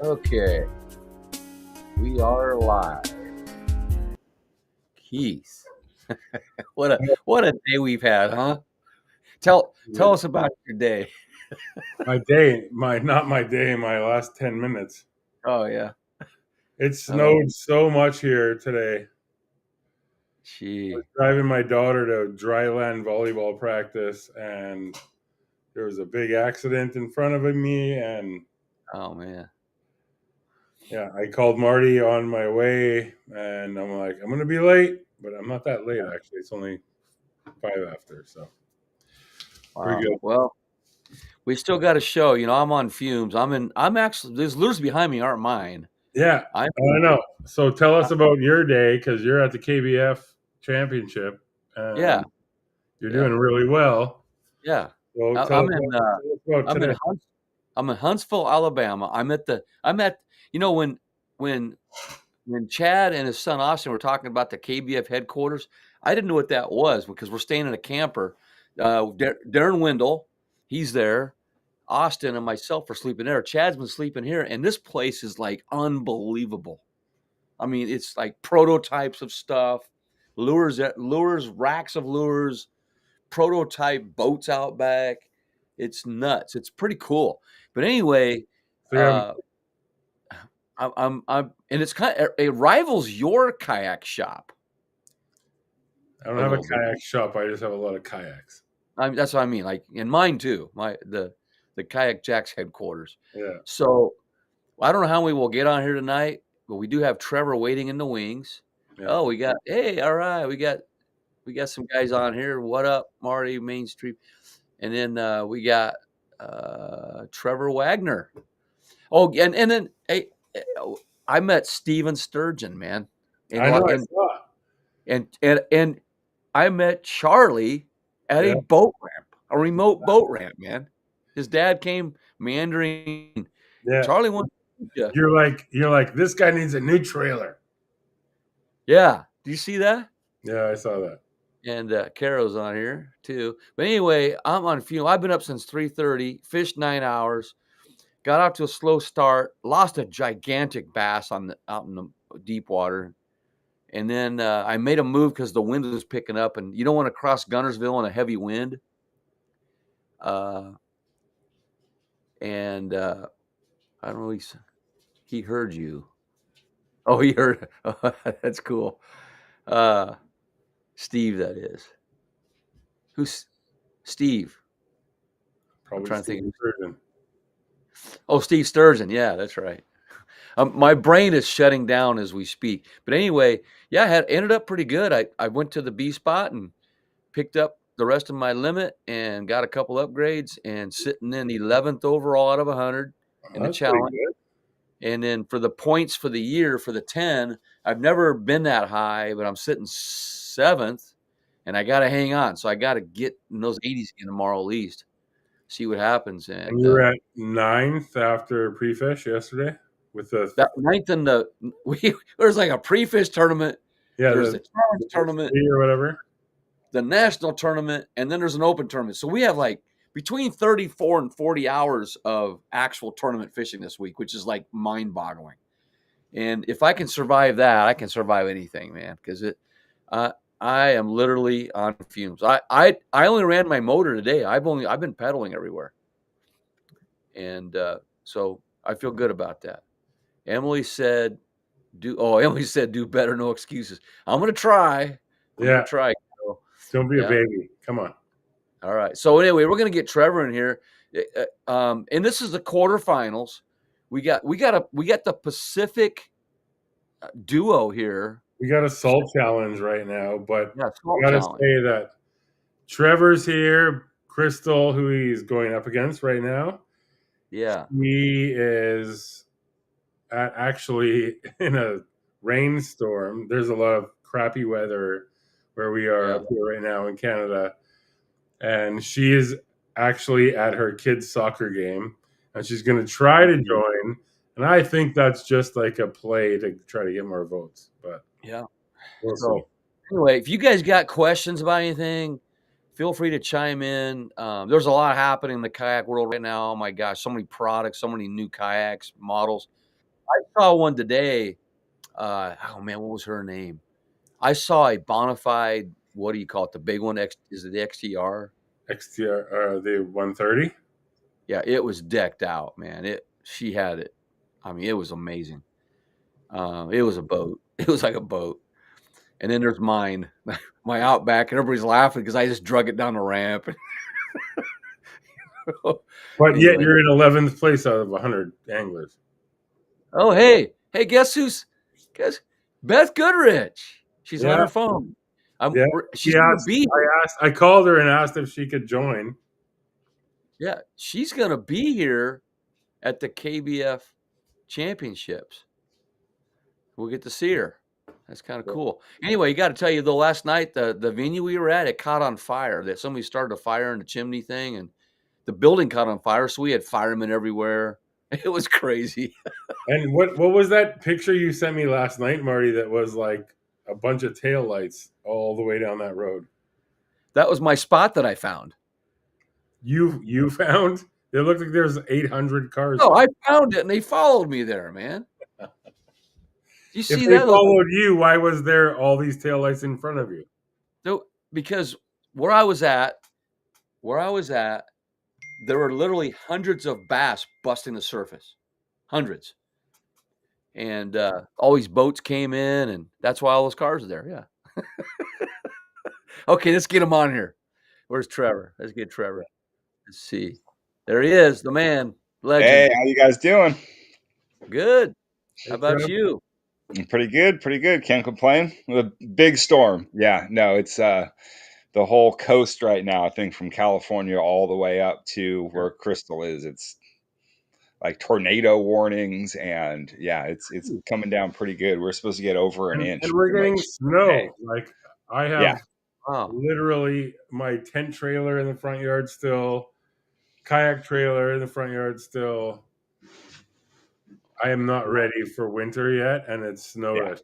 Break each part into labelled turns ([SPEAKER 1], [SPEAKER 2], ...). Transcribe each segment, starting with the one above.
[SPEAKER 1] Okay, we are live. Keith, what a day we've had, huh? Tell us about your day.
[SPEAKER 2] Not my day, my last 10 minutes.
[SPEAKER 1] Oh yeah.
[SPEAKER 2] It
[SPEAKER 1] Oh,
[SPEAKER 2] snowed so much here today. I
[SPEAKER 1] gee.
[SPEAKER 2] was driving my daughter to dryland volleyball practice, and there was a big accident in front of me. And
[SPEAKER 1] Oh man.
[SPEAKER 2] yeah, I called Marty on my way, and I'm like, I'm going to be late, but I'm not that late, actually. It's only 5 after, so pretty
[SPEAKER 1] Wow.
[SPEAKER 2] good.
[SPEAKER 1] Well, we still got a show. I'm on fumes. I'm actually these lures behind me aren't mine.
[SPEAKER 2] Yeah,
[SPEAKER 1] I'm
[SPEAKER 2] I know. So tell us about your day, because you're at the KBF championship,
[SPEAKER 1] yeah,
[SPEAKER 2] and you're
[SPEAKER 1] yeah,
[SPEAKER 2] doing really well.
[SPEAKER 1] yeah.
[SPEAKER 2] So
[SPEAKER 1] I,
[SPEAKER 2] tell
[SPEAKER 1] I'm
[SPEAKER 2] us
[SPEAKER 1] in
[SPEAKER 2] about, tell us about
[SPEAKER 1] I'm in
[SPEAKER 2] today.
[SPEAKER 1] I'm in Huntsville, Alabama. I'm at when when Chad and his son Austin were talking about the KBF headquarters, I didn't know what that was because we're staying in a camper. Darren Wendell, he's there. Austin and myself are sleeping there. Chad's been sleeping here, and this place is like unbelievable. I mean, it's like prototypes of stuff, lures, racks of lures, prototype boats out back. It's nuts. It's pretty cool. But anyway,
[SPEAKER 2] So you have
[SPEAKER 1] uh, and it's it rivals your kayak shop
[SPEAKER 2] I don't
[SPEAKER 1] a
[SPEAKER 2] have a
[SPEAKER 1] little bit.
[SPEAKER 2] kayak shop. I just have a lot of kayaks.
[SPEAKER 1] That's what I mean. Like in mine too. The Kayak Jacks headquarters.
[SPEAKER 2] Yeah.
[SPEAKER 1] So I don't know how we will get on here tonight, but we do have Trevor waiting in the wings.
[SPEAKER 2] Yeah.
[SPEAKER 1] Oh, all right, we got some guys on here. What up, Marty Main Street, and then we got Trevor Wagner. Oh, and then hey, I met Steven Sturgeon, man, and
[SPEAKER 2] I know. I
[SPEAKER 1] and
[SPEAKER 2] saw.
[SPEAKER 1] and I met Charlie at a
[SPEAKER 2] Yeah.
[SPEAKER 1] boat ramp, a remote boat ramp, man. His dad came meandering.
[SPEAKER 2] Yeah.
[SPEAKER 1] Charlie wanted to meet ya.
[SPEAKER 2] You're like this guy needs a new trailer.
[SPEAKER 1] Yeah. Do you see that?
[SPEAKER 2] Yeah, I saw that.
[SPEAKER 1] And Caro's on here too. But anyway, I'm on fuel. I've been up since 3:30, fished 9 hours, got out to a slow start, lost a gigantic bass out in the deep water. And then I made a move because the wind was picking up, and you don't want to cross Gunnersville in a heavy wind. Uh, and I don't know. He heard you. Oh, he heard. Oh, that's cool. Uh, Steve, that is. Who's Steve? I'm
[SPEAKER 2] Probably
[SPEAKER 1] trying to
[SPEAKER 2] Steve
[SPEAKER 1] think.
[SPEAKER 2] Sturgeon.
[SPEAKER 1] Oh, Steve Sturgeon. Yeah, that's right. My brain is shutting down as we speak. But anyway, yeah, ended up pretty good. I went to the B spot and picked up the rest of my limit and got a couple upgrades and sitting in 11th overall out of 100 in the
[SPEAKER 2] That's pretty
[SPEAKER 1] challenge.
[SPEAKER 2] good.
[SPEAKER 1] And then for the points for the year for the 10, I've never been that high, but I'm sitting 7th and I got to hang on. So I got to get in those 80s again tomorrow at least, see what happens.
[SPEAKER 2] And
[SPEAKER 1] And
[SPEAKER 2] you were at 9th after pre-fish yesterday with the
[SPEAKER 1] that ninth in there's like a pre-fish tournament.
[SPEAKER 2] yeah
[SPEAKER 1] There's
[SPEAKER 2] the,
[SPEAKER 1] the challenge
[SPEAKER 2] the
[SPEAKER 1] tournament,
[SPEAKER 2] three or whatever.
[SPEAKER 1] the national tournament, and then there's an open tournament. So we have like between 34 and 40 hours of actual tournament fishing this week, which is like mind-boggling. And if I can survive that, I can survive anything, man. Because I am literally on fumes. I only ran my motor today. I've been pedaling everywhere, and so I feel good about that. Emily said, Emily said, do better, no excuses. I'm gonna try. I'm gonna
[SPEAKER 2] Yeah.
[SPEAKER 1] try. So,
[SPEAKER 2] Don't be a
[SPEAKER 1] yeah.
[SPEAKER 2] baby. Come on.
[SPEAKER 1] All right. So anyway, we're gonna get Trevor in here, and this is the quarterfinals. We got the Pacific duo here.
[SPEAKER 2] We got a salt challenge right now, but
[SPEAKER 1] Yeah,
[SPEAKER 2] I
[SPEAKER 1] salt
[SPEAKER 2] gotta
[SPEAKER 1] challenge.
[SPEAKER 2] say that Trevor's here. Crystal, who he's going up against right now,
[SPEAKER 1] Yeah.
[SPEAKER 2] he is actually in a rainstorm. There's a lot of crappy weather where we are
[SPEAKER 1] Yeah.
[SPEAKER 2] up here right now in Canada, and she is actually at her kids' soccer game, and she's going to try to join. And I think that's just like a play to try to get more votes, but
[SPEAKER 1] Yeah.
[SPEAKER 2] we'll see.
[SPEAKER 1] So anyway, if you guys got questions about anything, feel free to chime in. There's a lot happening in the kayak world right now. Oh my gosh, so many products, so many new kayaks, models. I saw one today. Oh man, what was her name? I saw a bona fide, what do you call it? The big one? Is it the XTR?
[SPEAKER 2] XTR, the 130.
[SPEAKER 1] Yeah, it was decked out, man. She had it. I mean, it was amazing. It was a boat. It was like a boat. And then there's mine, my Outback, and everybody's laughing because I just drug it down the ramp.
[SPEAKER 2] But yet
[SPEAKER 1] Anyway.
[SPEAKER 2] you're in 11th place out of 100 anglers.
[SPEAKER 1] Oh, hey, guess Beth Goodrich. She's on
[SPEAKER 2] Yeah,
[SPEAKER 1] her phone.
[SPEAKER 2] yeah.
[SPEAKER 1] She's gonna be here.
[SPEAKER 2] I called her and asked if she could join.
[SPEAKER 1] Yeah, she's gonna be here at the KBF championships. We'll get to see her. That's kind of cool. Anyway, you got to tell you though, last night the venue we were at, it caught on fire. That somebody started a fire in the chimney thing, and the building caught on fire. So we had firemen everywhere. It was crazy.
[SPEAKER 2] And what was that picture you sent me last night, Marty? That was like a bunch of tail lights all the way down that road.
[SPEAKER 1] That was my spot that I found.
[SPEAKER 2] You found? It looked like there's 800 cars.
[SPEAKER 1] Oh, I found it, and they followed me there, man. You
[SPEAKER 2] If
[SPEAKER 1] see
[SPEAKER 2] they
[SPEAKER 1] that?
[SPEAKER 2] followed you, why was there all these tail lights in front of you?
[SPEAKER 1] So, because where I was at, there were literally hundreds of bass busting the surface, hundreds, and all these boats came in, and that's why all those cars are there. Yeah. Okay, let's get him on here. Where's Trevor? Let's get Trevor. Let's see. There he is, the man, legend.
[SPEAKER 3] Hey, how you guys doing?
[SPEAKER 1] Good.
[SPEAKER 2] Hey,
[SPEAKER 1] How about
[SPEAKER 2] Trev.
[SPEAKER 1] you?
[SPEAKER 3] Pretty good, pretty good. Can't complain. A big storm. Yeah, no, it's the whole coast right now, I think from California all the way up to
[SPEAKER 1] Yeah.
[SPEAKER 3] where Crystal is. It's like tornado warnings and yeah, it's coming down pretty good. We're supposed to get over an
[SPEAKER 2] And
[SPEAKER 3] inch
[SPEAKER 2] we're
[SPEAKER 3] pretty
[SPEAKER 2] getting
[SPEAKER 3] much today.
[SPEAKER 2] snow. Like I
[SPEAKER 3] Yeah.
[SPEAKER 2] have
[SPEAKER 1] Wow.
[SPEAKER 2] literally my tent trailer in the front yard still, kayak trailer in the front yard still. I am not ready for winter yet, and it's snowed.
[SPEAKER 3] Yeah.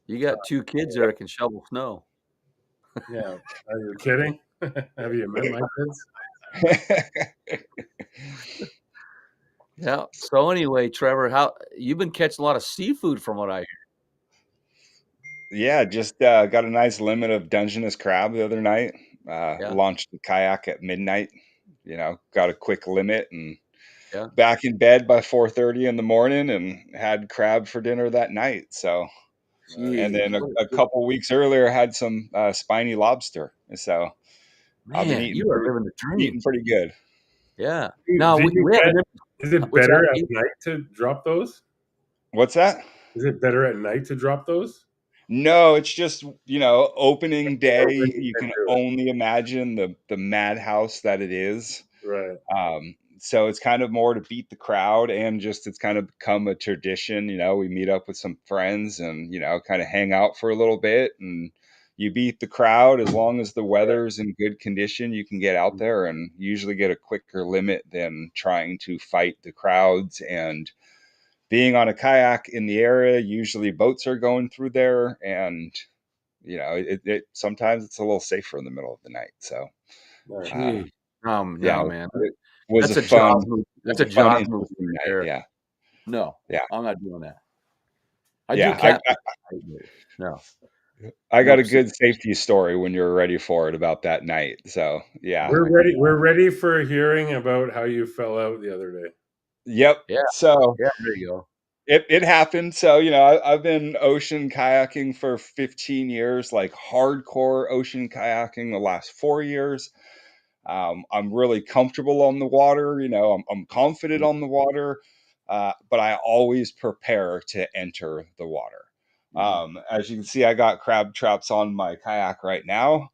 [SPEAKER 1] You got 2 kids there that can shovel snow.
[SPEAKER 2] Yeah. Are you kidding? Have you met my kids?
[SPEAKER 1] Yeah. So anyway, Trevor, how you've been catching a lot of seafood from what I hear.
[SPEAKER 3] Yeah, just got a nice limit of Dungeness crab the other night.
[SPEAKER 1] Yeah.
[SPEAKER 3] Launched the kayak at midnight. Got a quick limit and
[SPEAKER 1] Yeah.
[SPEAKER 3] back in bed by 4:30 in the morning and had crab for dinner that night. So, and
[SPEAKER 1] Jeez.
[SPEAKER 3] then a couple weeks earlier had some spiny lobster. So I've been
[SPEAKER 1] Man, you are living the dream.
[SPEAKER 3] eating pretty good.
[SPEAKER 1] Yeah. Now
[SPEAKER 2] Do you
[SPEAKER 1] we have
[SPEAKER 2] get?
[SPEAKER 1] an
[SPEAKER 2] Is it
[SPEAKER 1] what's
[SPEAKER 2] better
[SPEAKER 1] that?
[SPEAKER 2] at night to drop those?
[SPEAKER 3] What's that?
[SPEAKER 2] Is it better at night to drop those?
[SPEAKER 3] No, it's just, opening day.
[SPEAKER 2] Or when you
[SPEAKER 3] You
[SPEAKER 2] can
[SPEAKER 3] can
[SPEAKER 2] do it.
[SPEAKER 3] only imagine the madhouse that it is.
[SPEAKER 2] Right.
[SPEAKER 3] So it's kind of more to beat the crowd and just it's kind of become a tradition. We meet up with some friends and, kind of hang out for a little bit and you beat the crowd as long as the weather's in good condition, you can get out there and usually get a quicker limit than trying to fight the crowds. And being on a kayak in the area, usually boats are going through there and, it sometimes it's a little safer in the middle of the night. So,
[SPEAKER 2] Right.
[SPEAKER 3] uh,
[SPEAKER 1] Gee.
[SPEAKER 3] yeah,
[SPEAKER 1] No, man.
[SPEAKER 3] it was
[SPEAKER 1] That's a Jaws movie.
[SPEAKER 3] was
[SPEAKER 1] That's a
[SPEAKER 3] a fun,
[SPEAKER 1] Jaws movie
[SPEAKER 3] interesting
[SPEAKER 1] right
[SPEAKER 3] night.
[SPEAKER 1] there.
[SPEAKER 3] Yeah.
[SPEAKER 1] No,
[SPEAKER 3] Yeah.
[SPEAKER 1] I'm not doing that. I do
[SPEAKER 3] Yeah.
[SPEAKER 1] cat. No.
[SPEAKER 3] I got a
[SPEAKER 1] Nope.
[SPEAKER 3] good safety story when you're ready for it about that night. So yeah.
[SPEAKER 2] We're ready. We're ready for hearing about how you fell out the other day.
[SPEAKER 3] Yep.
[SPEAKER 1] Yeah.
[SPEAKER 3] So
[SPEAKER 1] Yeah. There you go.
[SPEAKER 3] it happened. So, I've been ocean kayaking for 15 years, like hardcore ocean kayaking the last 4 years. I'm really comfortable on the water. I'm confident on the water, but I always prepare to enter the water. As you can see, I got crab traps on my kayak right now.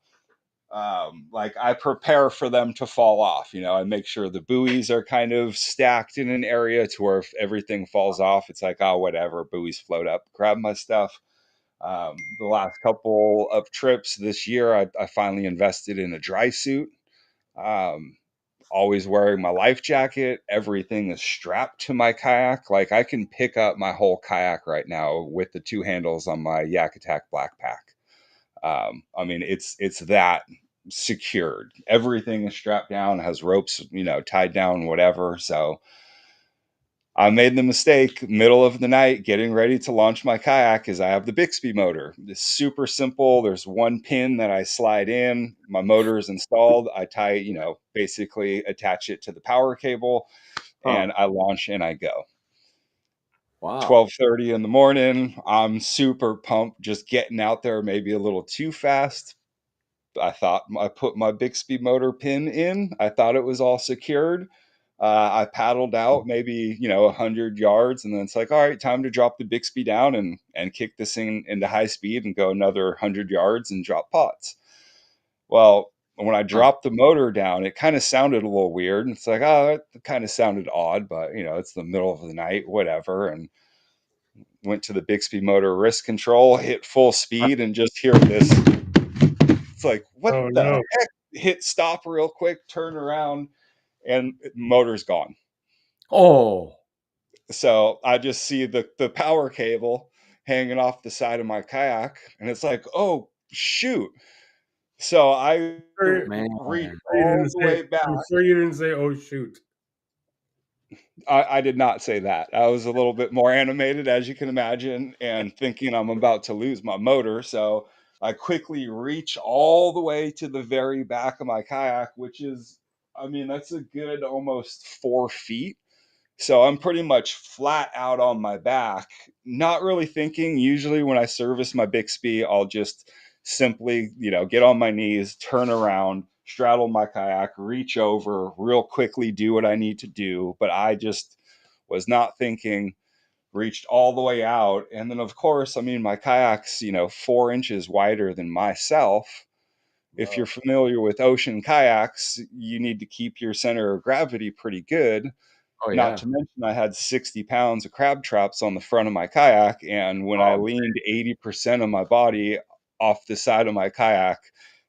[SPEAKER 3] Like I prepare for them to fall off. I make sure the buoys are kind of stacked in an area to where if everything falls off, it's like, oh, whatever, buoys float up, grab my stuff. The last couple of trips this year, I finally invested in a dry suit. Um, Always wearing my life jacket. Everything is strapped to my kayak. Like I can pick up my whole kayak right now with the two handles on my Yak Attack Black Pack. I mean, it's that secured. Everything is strapped down, has ropes, tied down, whatever. So I made the mistake, middle of the night, getting ready to launch my kayak, as I have the Bixby motor. It's super simple. There's one pin that I slide in. My motor is installed. I tie, basically attach it to the power cable,
[SPEAKER 1] Huh.
[SPEAKER 3] and I launch and I go.
[SPEAKER 1] Wow.
[SPEAKER 3] 12:30 in the morning. I'm super pumped, just getting out there, maybe a little too fast. I thought I put my Bixby motor pin in. I thought it was all secured. I paddled out maybe 100 yards, and then it's like, all right, time to drop the Bixby down and kick this thing into high speed and go another 100 yards and drop pots. Well, when I
[SPEAKER 1] Huh.
[SPEAKER 3] dropped the motor down, it kind of sounded a little weird. And it's like, oh, it kind of sounded odd, but it's the middle of the night, whatever. And went to the Bixby motor wrist control, hit full speed, and just hear this. It's like, what
[SPEAKER 2] Oh
[SPEAKER 3] the
[SPEAKER 2] no.
[SPEAKER 3] heck? Hit stop real quick, turn around, and motor's gone.
[SPEAKER 1] Oh.
[SPEAKER 3] So I just see the power cable hanging off the side of my kayak, and it's like, oh shoot. So I
[SPEAKER 1] Man.
[SPEAKER 3] reach all the way back.
[SPEAKER 2] I'm sure you didn't say, "Oh shoot."
[SPEAKER 3] I did not say that. I was a little bit more animated, as you can imagine, and thinking I'm about to lose my motor. So I quickly reach all the way to the very back of my kayak, which is, I mean, that's a good almost 4 feet. So I'm pretty much flat out on my back, not really thinking. Usually when I service my Bixby, I'll just simply, get on my knees, turn around, straddle my kayak, reach over, real quickly do what I need to do. But I just was not thinking, reached all the way out. And then, of course, I mean, my kayak's, 4 inches wider than myself. If
[SPEAKER 2] Wow.
[SPEAKER 3] you're familiar with ocean kayaks, you need to keep your center of gravity pretty good.
[SPEAKER 1] Oh,
[SPEAKER 3] Not
[SPEAKER 1] yeah.
[SPEAKER 3] to mention, I had 60 pounds of crab traps on the front of my kayak. And when I
[SPEAKER 1] Oh,
[SPEAKER 3] leaned 80% of my body off the side of my kayak,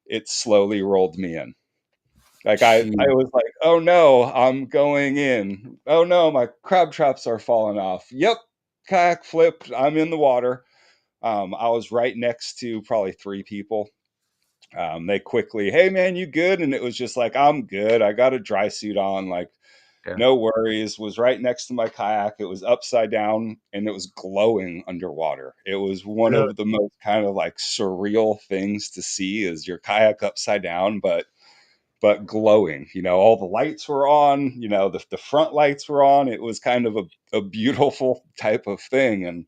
[SPEAKER 3] it slowly rolled me in. Like I
[SPEAKER 1] gee.
[SPEAKER 3] was like, oh no, I'm going in. Oh no, my crab traps are falling off. Yep, kayak flipped. I'm in the water. I was right next to probably 3 people. They quickly, hey man, you good? And it was just like, I'm good. I got a dry suit on. Like,
[SPEAKER 1] Yeah.
[SPEAKER 3] no worries. Was right next to my kayak. It was upside down and it was glowing underwater. It was one
[SPEAKER 2] Really?
[SPEAKER 3] of the most kind of like surreal things to see, is your kayak upside down, but glowing. All the lights were on. The front lights were on. It was kind of a beautiful type of thing. And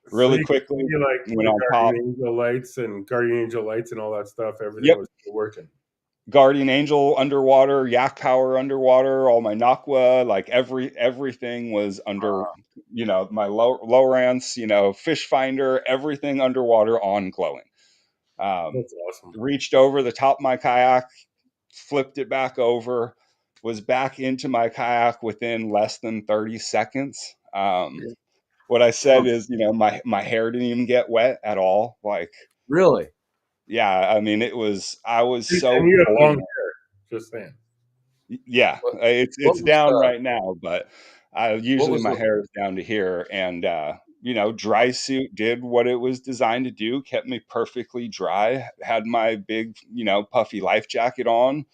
[SPEAKER 2] So
[SPEAKER 3] really
[SPEAKER 2] you could
[SPEAKER 3] quickly
[SPEAKER 2] see like
[SPEAKER 3] went
[SPEAKER 2] the
[SPEAKER 3] on top.
[SPEAKER 2] guardian angel lights and all that stuff. Everything
[SPEAKER 3] Yep.
[SPEAKER 2] was still working.
[SPEAKER 3] Guardian Angel underwater, Yak Power underwater, all my Nakwa, like everything was under, my Lowrance, fish finder, everything underwater on glowing. Um,
[SPEAKER 2] That's awesome.
[SPEAKER 3] Reached over the top of my kayak, flipped it back over, was back into my kayak within less than 30 seconds.
[SPEAKER 1] Yeah.
[SPEAKER 3] What I
[SPEAKER 1] Huh.
[SPEAKER 3] said is, my hair didn't even get wet at all. Like,
[SPEAKER 1] Really?
[SPEAKER 3] yeah, I mean, I was
[SPEAKER 2] And
[SPEAKER 3] so
[SPEAKER 2] you have long
[SPEAKER 3] buoyant.
[SPEAKER 2] hair. Just saying.
[SPEAKER 3] Yeah,
[SPEAKER 1] What
[SPEAKER 3] it's
[SPEAKER 1] what was
[SPEAKER 3] down
[SPEAKER 1] the
[SPEAKER 3] right now, but
[SPEAKER 1] what
[SPEAKER 3] usually
[SPEAKER 1] was
[SPEAKER 3] my
[SPEAKER 1] the
[SPEAKER 3] hair is down to here. And dry suit did what it was designed to do, kept me perfectly dry. Had my big, puffy life jacket on.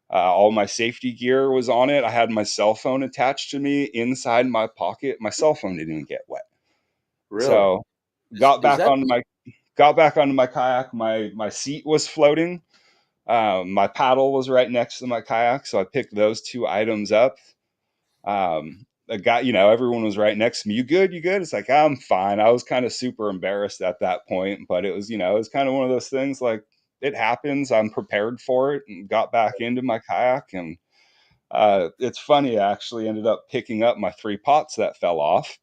[SPEAKER 3] All my safety gear was on it. I had my cell phone attached to me inside my pocket. My cell phone didn't even get wet.
[SPEAKER 1] really?
[SPEAKER 3] So
[SPEAKER 1] Is
[SPEAKER 3] got
[SPEAKER 1] is
[SPEAKER 3] back
[SPEAKER 1] that
[SPEAKER 3] onto my got back onto my kayak. My seat was floating. My paddle was right next to my kayak, so I picked those two items up. A guy, everyone was right next to me. You good? You good? It's like, I'm fine. I was kind of super embarrassed at that point, but it was, it was kind of one of those things like, it happens. I'm prepared for it, and got back into my kayak. And it's funny, I actually ended up picking up my 3 pots that fell off.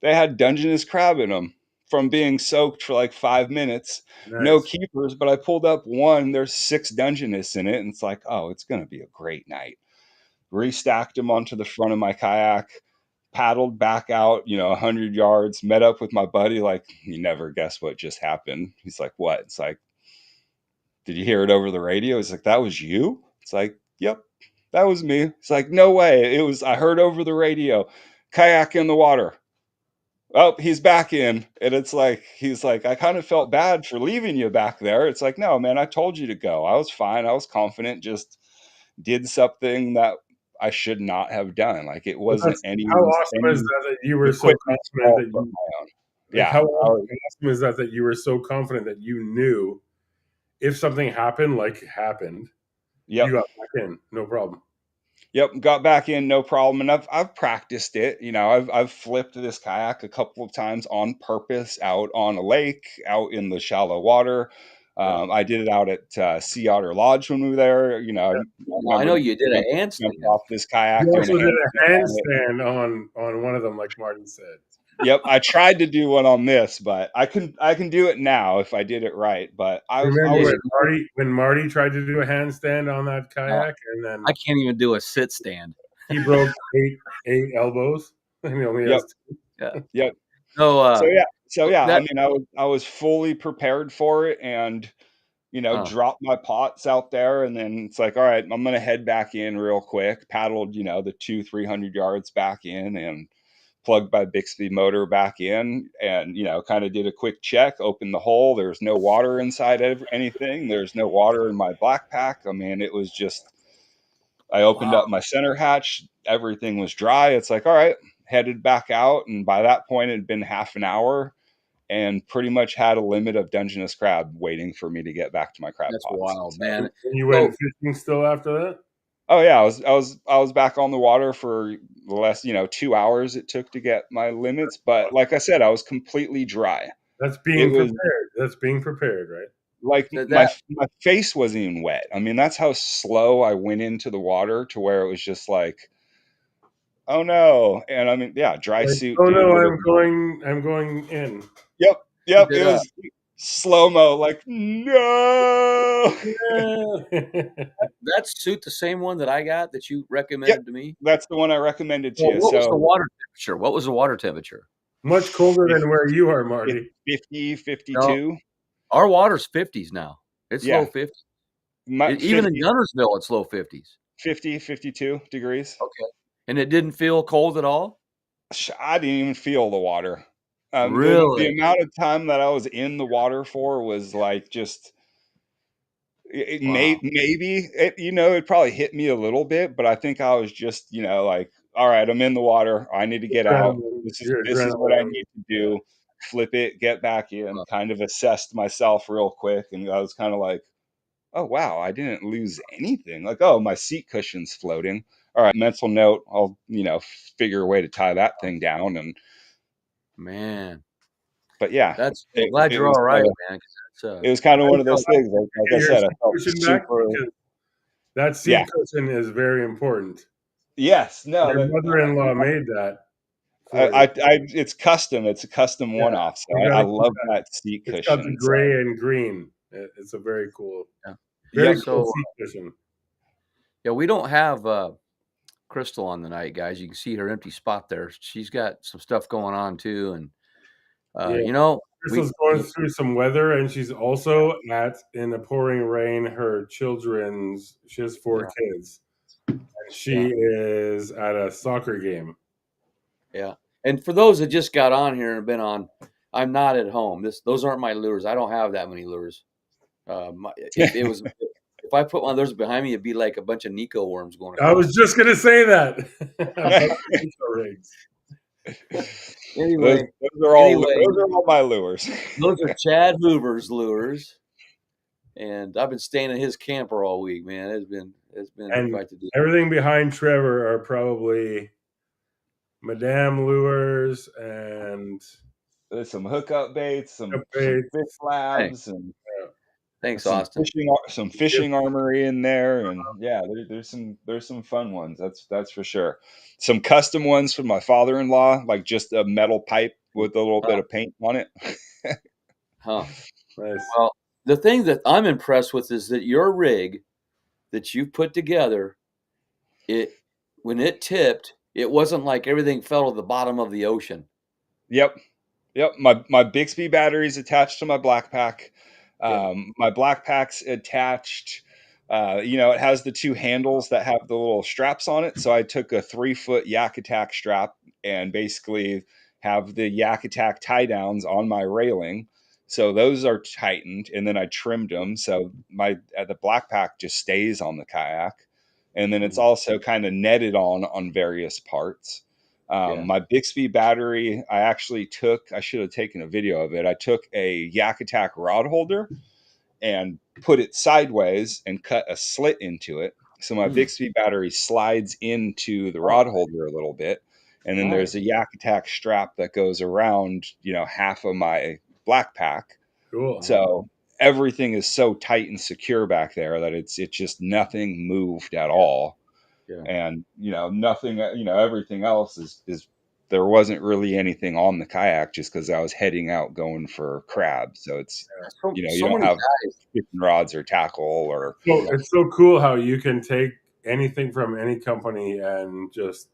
[SPEAKER 3] They had Dungeness crab in them from being soaked for like 5 minutes. No
[SPEAKER 2] Nice.
[SPEAKER 3] keepers, but I pulled up one. There's 6 Dungeness in it. And it's like, oh, it's going to be a great night. Restacked them onto the front of my kayak, paddled back out, 100 yards, met up with my buddy. Like, you never guess what just happened. He's like, what? It's like, did you hear it over the radio? He's like, that was you? It's like, yep, that was me. It's like, no way. I heard over the radio, kayak in the water. Oh, he's back in. And it's like, he's like, I kind of felt bad for leaving you back there. It's like, no, man, I told you to go. I was fine. I was confident, just did something that I should not have done. Like it
[SPEAKER 2] But
[SPEAKER 3] wasn't any
[SPEAKER 2] how awesome is that you were so
[SPEAKER 3] equipment's
[SPEAKER 2] confident
[SPEAKER 3] fault
[SPEAKER 2] that
[SPEAKER 3] but
[SPEAKER 2] you
[SPEAKER 3] my own.
[SPEAKER 2] like
[SPEAKER 3] Yeah,
[SPEAKER 2] how awesome is that you were so confident that you knew if something happened, like happened,
[SPEAKER 3] yep.
[SPEAKER 2] you got back in, no problem.
[SPEAKER 3] Yep, got back in, no problem, and I've practiced it. You know, I've flipped this kayak a couple of times on purpose out on a lake, out in the shallow water.
[SPEAKER 1] Yeah.
[SPEAKER 3] I did it out at Sea Otter Lodge when we were there. You know, I
[SPEAKER 1] I
[SPEAKER 3] remember
[SPEAKER 1] know you did a
[SPEAKER 3] jumped
[SPEAKER 1] handstand.
[SPEAKER 3] off this kayak
[SPEAKER 2] You
[SPEAKER 3] doing a
[SPEAKER 2] also did a
[SPEAKER 3] handstand on it.
[SPEAKER 2] handstand on one of them, like Martin said.
[SPEAKER 3] Yep, I tried to do one on this, but I can do it now if I did it right. But I
[SPEAKER 2] Remember
[SPEAKER 3] was
[SPEAKER 2] when Marty tried to do a handstand on that kayak, and then
[SPEAKER 1] I can't even do a sit stand.
[SPEAKER 2] he broke eight elbows, and he only
[SPEAKER 3] yep,
[SPEAKER 2] has two.
[SPEAKER 1] Yeah.
[SPEAKER 3] yep.
[SPEAKER 1] So,
[SPEAKER 3] So yeah, I
[SPEAKER 1] that
[SPEAKER 3] mean, I was fully prepared for it, and you know,
[SPEAKER 1] uh,
[SPEAKER 3] dropped my pots out there, and then it's like, all right, I'm gonna head back in real quick. Paddled, you know, the 200-300 yards back in, and plugged my Bixby motor back in, and you know, kind of did a quick check, opened the hole. There's no water inside anything. There's no water in my black pack. I mean, it was just. I opened
[SPEAKER 1] wow,
[SPEAKER 3] up my center hatch. Everything was dry. It's like, all right, headed back out, and by that point, it had been half an hour and pretty much had a limit of Dungeness crab waiting for me to get back to my crab
[SPEAKER 1] that's
[SPEAKER 3] pots.
[SPEAKER 1] wild,
[SPEAKER 3] So,
[SPEAKER 1] man.
[SPEAKER 2] And you
[SPEAKER 1] So,
[SPEAKER 2] went fishing still after that?
[SPEAKER 3] oh yeah, I was back on the water for the less, you know, 2 hours it took to get my limits. But like I said, I was completely dry.
[SPEAKER 2] That's
[SPEAKER 3] It
[SPEAKER 2] being
[SPEAKER 3] was
[SPEAKER 2] prepared. That's being prepared, right?
[SPEAKER 3] like
[SPEAKER 1] that
[SPEAKER 3] my face wasn't even wet. I mean, that's how slow I went into the water to where it was just like, oh no. And I mean, yeah, dry
[SPEAKER 2] Like,
[SPEAKER 3] suit,
[SPEAKER 2] oh
[SPEAKER 3] dude,
[SPEAKER 2] no,
[SPEAKER 3] would have.
[SPEAKER 2] I'm going in.
[SPEAKER 3] Yep,
[SPEAKER 1] keep
[SPEAKER 3] yep.
[SPEAKER 1] it
[SPEAKER 3] It
[SPEAKER 1] up.
[SPEAKER 3] was slow mo, like no.
[SPEAKER 1] That suit the same one that I got that you
[SPEAKER 3] Yep,
[SPEAKER 1] recommended to me?
[SPEAKER 3] that's the one I recommended to
[SPEAKER 1] Well,
[SPEAKER 3] you.
[SPEAKER 1] what was the
[SPEAKER 3] So
[SPEAKER 1] water temperature? What was the water temperature?
[SPEAKER 2] Much colder than where you are, Marty.
[SPEAKER 3] 50,
[SPEAKER 1] No,
[SPEAKER 3] 52.
[SPEAKER 1] our water's 50s now. It's low
[SPEAKER 3] Yeah,
[SPEAKER 1] 50s.
[SPEAKER 3] my
[SPEAKER 1] Even in
[SPEAKER 3] 50,
[SPEAKER 1] Gunnersville, it's low 50s.
[SPEAKER 3] 50, 52 degrees.
[SPEAKER 1] Okay. And it didn't feel cold at all?
[SPEAKER 3] I didn't even feel the water. The
[SPEAKER 1] Really?
[SPEAKER 3] amount of time that I was in the water for was like just
[SPEAKER 1] Wow.
[SPEAKER 3] maybe it, you know, it probably hit me a little bit, but I think I was just, you know, like, all right, I'm in the water. I need to get out.
[SPEAKER 2] Adrenaline,
[SPEAKER 3] This is
[SPEAKER 2] your
[SPEAKER 3] this is what I
[SPEAKER 2] adrenaline.
[SPEAKER 3] need to do. Flip it, get back in.
[SPEAKER 1] Uh,
[SPEAKER 3] Kind of assessed myself real quick, and I was kind of like, oh wow, I didn't lose anything. Like, oh, my seat cushion's floating. All right, mental note. I'll, you know, figure a way to tie that thing down. And
[SPEAKER 1] Man,
[SPEAKER 3] but yeah,
[SPEAKER 1] I'm glad you're all right, man. 'Cause
[SPEAKER 3] it was
[SPEAKER 1] that's,
[SPEAKER 3] kind of
[SPEAKER 2] I
[SPEAKER 3] one of
[SPEAKER 2] know.
[SPEAKER 3] those things. Like
[SPEAKER 2] Get
[SPEAKER 3] I
[SPEAKER 2] your
[SPEAKER 3] said, I
[SPEAKER 2] seat
[SPEAKER 3] felt
[SPEAKER 2] cushion back
[SPEAKER 3] super.
[SPEAKER 2] because that
[SPEAKER 3] Yeah.
[SPEAKER 2] seat cushion is very important.
[SPEAKER 3] Yes. No.
[SPEAKER 2] Your mother-in-law made that for you.
[SPEAKER 3] It's custom. It's a custom
[SPEAKER 2] Yeah,
[SPEAKER 3] one-off. So
[SPEAKER 2] you
[SPEAKER 3] I
[SPEAKER 2] gotta keep
[SPEAKER 3] love
[SPEAKER 2] that.
[SPEAKER 3] that seat
[SPEAKER 2] It's got the
[SPEAKER 3] cushion. So
[SPEAKER 2] gray and green. It's a very cool,
[SPEAKER 1] yeah.
[SPEAKER 2] very
[SPEAKER 3] yep.
[SPEAKER 2] cool
[SPEAKER 1] So,
[SPEAKER 2] seat cushion.
[SPEAKER 1] yeah, we don't have Crystal on the night, guys. You can see her empty spot there. She's got some stuff going on too, and
[SPEAKER 2] Yeah,
[SPEAKER 1] you know, we
[SPEAKER 2] Crystal's going through some weather, and she's also in the pouring rain. She has four
[SPEAKER 1] yeah,
[SPEAKER 2] kids, and
[SPEAKER 1] yeah,
[SPEAKER 2] she is at a soccer game.
[SPEAKER 1] yeah. And for those that just got on here and have been on, I'm not at home. Those aren't my lures. I don't have that many lures. If I put one of those behind me, it'd be like a bunch of Nico worms going
[SPEAKER 2] I
[SPEAKER 1] across.
[SPEAKER 2] was just gonna say that about the Nico rigs.
[SPEAKER 1] Anyway,
[SPEAKER 3] Those are all my lures.
[SPEAKER 1] those are Chad Hoover's lures, and I've been staying in his camper all week, man. It's been
[SPEAKER 2] And
[SPEAKER 1] quite the deal.
[SPEAKER 2] everything behind Trevor are probably Madame lures and
[SPEAKER 3] There's some hookup baits, some
[SPEAKER 2] baits.
[SPEAKER 3] fish
[SPEAKER 1] Thanks,
[SPEAKER 3] labs, and
[SPEAKER 1] thanks, Austin.
[SPEAKER 3] some
[SPEAKER 2] Yep.
[SPEAKER 3] fishing armory in there, and yeah, there's some fun ones. That's for sure. Some custom ones from my father-in-law, like just a metal pipe with a little bit
[SPEAKER 1] Huh,
[SPEAKER 3] of paint on it.
[SPEAKER 1] huh.
[SPEAKER 2] Nice.
[SPEAKER 1] Well, the thing that I'm impressed with is that your rig that you put together, it when it tipped, it wasn't like everything fell to the bottom of the ocean.
[SPEAKER 3] Yep. Yep, my Bixby battery's attached to my black pack.
[SPEAKER 1] Yeah,
[SPEAKER 3] My black pack's attached. You know, it has the two handles that have the little straps on it. So I took a 3-foot Yak Attack strap and basically have the Yak Attack tie downs on my railing. So those are tightened, and then I trimmed them so the black pack just stays on the kayak. and then it's also kind of netted on various parts.
[SPEAKER 1] Yeah.
[SPEAKER 3] My Bixby battery, I should have taken a video of it. I took a Yak Attack rod holder and put it sideways and cut a slit into it. So my Bixby battery slides into the rod holder a little bit. And then there's a Yak Attack strap that goes around, half of my black pack.
[SPEAKER 2] Cool.
[SPEAKER 3] So everything is so tight and secure back there that it's just nothing moved at all.
[SPEAKER 1] Yeah.
[SPEAKER 3] And, nothing, everything else is there wasn't really anything on the kayak just because I was heading out going for crabs. So it's, you don't have fishing rods or tackle or.
[SPEAKER 2] It's so cool how you can take anything from any company and just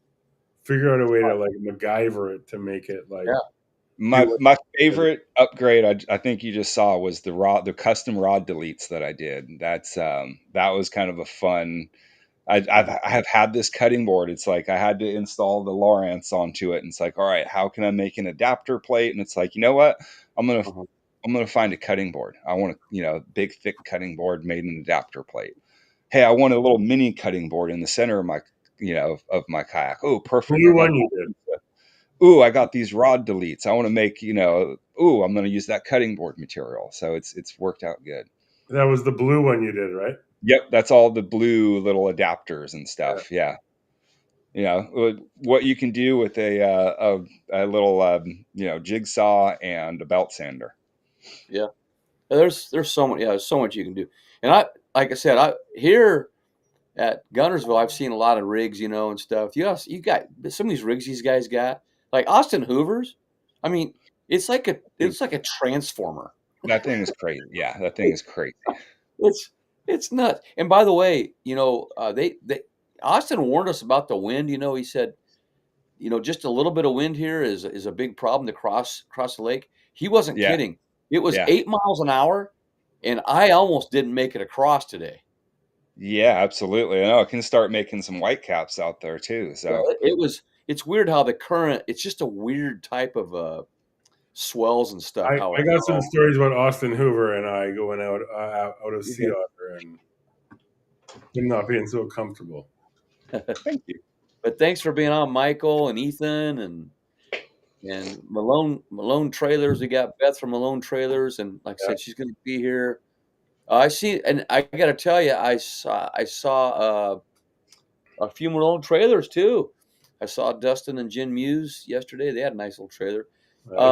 [SPEAKER 2] figure out a way to like MacGyver it to make it like.
[SPEAKER 1] Yeah.
[SPEAKER 3] My favorite upgrade I think you just saw was the custom rod deletes that I did. That's that was kind of a fun. I have had this cutting board. It's like I had to install the Lowrance onto it, and it's like, all right, how can I make an adapter plate? And it's like, you know what? I'm gonna find a cutting board. I want a big thick cutting board made an adapter plate. Hey, I want a little mini cutting board in the center of my of my kayak. Oh, perfect.
[SPEAKER 2] New one you did.
[SPEAKER 3] Ooh, I got these rod deletes. I want to make I'm going to use that cutting board material. So it's worked out good.
[SPEAKER 2] That was the blue one you did, right?
[SPEAKER 3] Yep, that's all the blue little adapters and stuff. Yeah. What you can do with a little jigsaw and a belt sander.
[SPEAKER 1] Yeah. There's so much. Yeah, there's so much you can do. And like I said, here at Gunnersville, I've seen a lot of rigs, and stuff. You got some of these rigs these guys got, like Austin Hoover's. I mean, it's like a transformer.
[SPEAKER 3] That thing is crazy. Yeah, that thing is crazy.
[SPEAKER 1] It's nuts. And by the way, they Austin warned us about the wind. He said, just a little bit of wind here is a big problem to cross the lake. He wasn't kidding. It was 8 miles an hour, and I almost didn't make it across today.
[SPEAKER 3] Yeah, absolutely. I know it can start making some whitecaps out there too. So
[SPEAKER 1] it's weird how the current. It's just a weird type of swells and stuff.
[SPEAKER 2] I got some stories about Austin Hoover and I going out of sea otter and him not being so comfortable.
[SPEAKER 3] Thank you.
[SPEAKER 1] But thanks for being on, Michael and Ethan and Malone Trailers. We got Beth from Malone Trailers, and like I said, she's going to be here. I see, and I got to tell you, I saw a few Malone Trailers too. I saw Dustin and Jen Muse yesterday. They had a nice little trailer.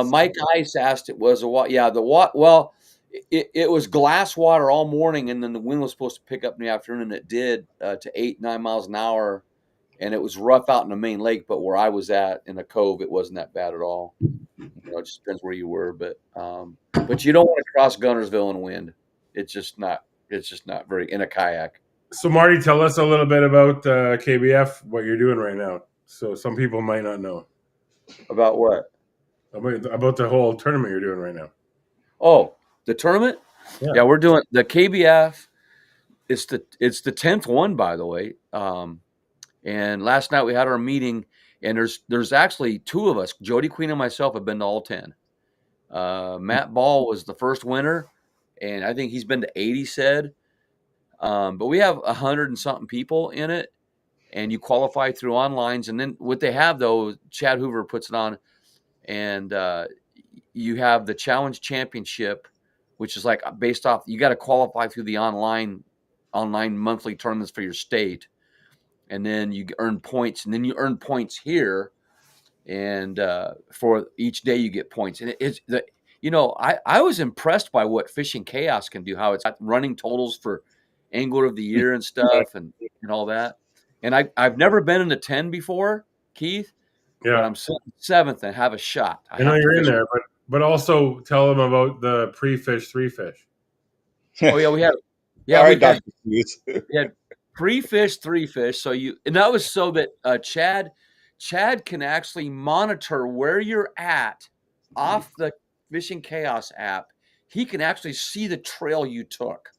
[SPEAKER 1] Mike Ice asked it was well, it was glass water all morning, and then the wind was supposed to pick up in the afternoon, and it did to 8-9 miles an hour, and it was rough out in the main lake. But where I was at in the cove, it wasn't that bad at all. It just depends where you were, but you don't want to cross Gunnersville in wind. It's just not very in a kayak.
[SPEAKER 2] So Marty, tell us a little bit about KBF, what you're doing right now. So some people might not know.
[SPEAKER 1] About what?
[SPEAKER 2] About the whole tournament you're doing right now.
[SPEAKER 1] Oh, the tournament? Yeah, we're doing the KBF. It's the 10th one, by the way. And last night we had our meeting, and there's actually two of us. Jody Queen and myself have been to all 10. Matt Ball was the first winner, and I think he's been to 80, said. But we have 100 and something people in it, and you qualify through onlines. And then what they have, though, Chad Hoover puts it on, and you have the Challenge Championship, which is like based off, you got to qualify through the online monthly tournaments for your state, and then you earn points, and then you earn points here, and for each day you get points. And I was impressed by what Fishing Chaos can do, how it's got running totals for Angler of the Year and stuff, and all that. And I've never been in the 10 before, Keith.
[SPEAKER 2] Yeah,
[SPEAKER 1] but I'm 7th and have a shot.
[SPEAKER 2] I know you're in there, but also tell them about the pre-fish 3-fish.
[SPEAKER 1] Oh yeah, we had. Yeah,
[SPEAKER 3] all right,
[SPEAKER 1] we had pre-fish 3-fish. So and that was so that Chad can actually monitor where you're at off the Fishing Chaos app. He can actually see the trail you took.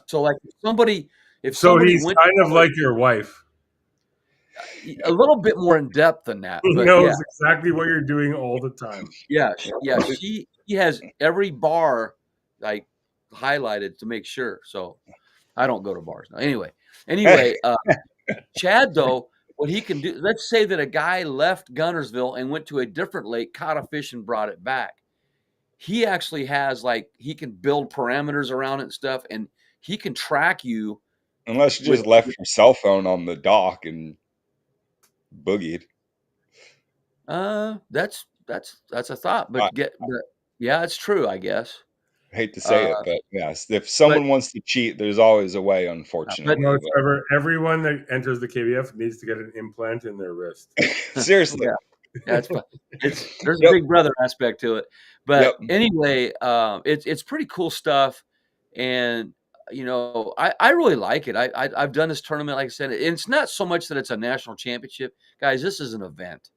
[SPEAKER 1] So like if somebody
[SPEAKER 2] he's kind of like your wife.
[SPEAKER 1] A little bit more in depth than that.
[SPEAKER 2] He knows exactly what you're doing all the time.
[SPEAKER 1] Yeah. He has every bar like highlighted to make sure. So I don't go to bars now. Anyway, Anyway, Chad, though, what he can do, let's say that a guy left Guntersville and went to a different lake, caught a fish and brought it back. He actually has, like, he can build parameters around it and stuff, and he can track you
[SPEAKER 3] Unless you
[SPEAKER 1] with,
[SPEAKER 3] just left your cell phone on the dock and boogied.
[SPEAKER 1] that's a thought, but yeah, it's true, I guess.
[SPEAKER 3] I hate to say it,
[SPEAKER 1] Uh,
[SPEAKER 3] but yes, if
[SPEAKER 1] but
[SPEAKER 3] someone wants to cheat, there's always a way,
[SPEAKER 1] but
[SPEAKER 3] unfortunately.
[SPEAKER 2] No, Trevor, everyone that enters the KBF needs to get an implant in their wrist.
[SPEAKER 3] Seriously.
[SPEAKER 1] yeah, it's fun. There's a
[SPEAKER 3] Yep.
[SPEAKER 1] Big Brother aspect to it, but
[SPEAKER 3] Yep.
[SPEAKER 1] anyway, it's pretty cool stuff, and I really like it. I've done this tournament, like I said, and it's not so much that it's a national championship, guys. This is an event,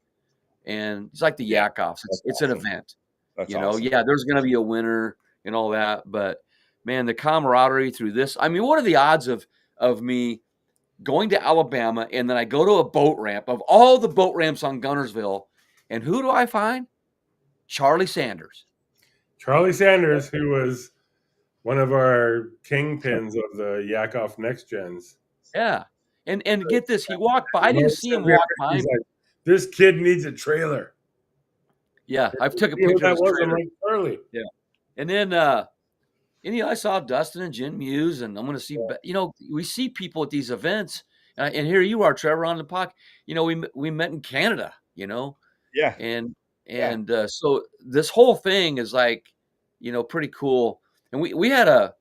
[SPEAKER 1] and it's like the
[SPEAKER 3] Yeah,
[SPEAKER 1] YakOffs. It's
[SPEAKER 3] awesome.
[SPEAKER 1] an event.
[SPEAKER 3] That's awesome.
[SPEAKER 1] Yeah, there's going to be a winner and all that, but man, the camaraderie through this. I mean, what are the odds of me going to Alabama and then I go to a boat ramp of all the boat ramps on Guntersville, and who do I find? Charlie Sanders.
[SPEAKER 2] Charlie Sanders, who was one of our kingpins of the YakOff Next Gens.
[SPEAKER 1] Yeah, and get this, he walked by. I didn't see him walk by.
[SPEAKER 2] He's like, this kid needs a trailer.
[SPEAKER 1] Yeah, I've took a
[SPEAKER 2] You know who
[SPEAKER 1] picture of
[SPEAKER 2] that
[SPEAKER 1] his
[SPEAKER 2] was? I'm
[SPEAKER 1] trailer.
[SPEAKER 2] like, Charlie.
[SPEAKER 1] Yeah, and then I saw Dustin and Jen Muse, and I'm going to see. We see people at these events, and here you are, Trevor, on the podcast. We met in Canada.
[SPEAKER 3] Yeah.
[SPEAKER 1] And so this whole thing is like, pretty cool. And we had a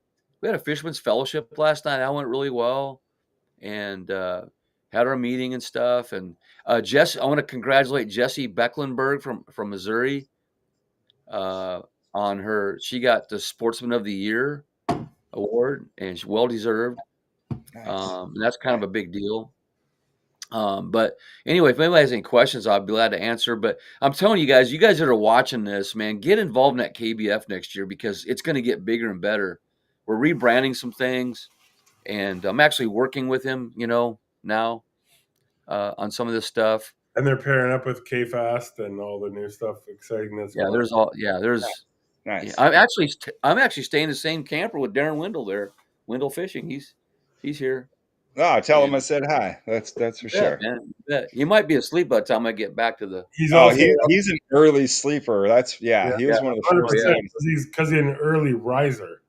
[SPEAKER 1] fisherman's fellowship last night. That went really well, and had our meeting and stuff. And Jess, I want to congratulate Jessie Becklenberg from Missouri. On her, she got the Sportsman of the Year award, and she well deserved.
[SPEAKER 3] Nice.
[SPEAKER 1] And that's kind of a big deal. But anyway, if anybody has any questions, I'll be glad to answer. But I'm telling you guys that are watching this, man, get involved in that KBF next year because it's going to get bigger and better. We're rebranding some things, and I'm actually working with him, now on some of this stuff.
[SPEAKER 2] And they're pairing up with K-Fast and all the new stuff exciting that's
[SPEAKER 1] Yeah,
[SPEAKER 2] going.
[SPEAKER 3] Nice.
[SPEAKER 1] Yeah, I'm actually staying in the same camper with Darren Wendell there. Wendell Fishing, he's here.
[SPEAKER 3] Oh, tell him I said hi. That's for sure.
[SPEAKER 1] Man, he might be asleep by the time I get back to the.
[SPEAKER 2] He's also
[SPEAKER 3] he's an early sleeper. That's he was one of the
[SPEAKER 2] 100% because he's an early riser.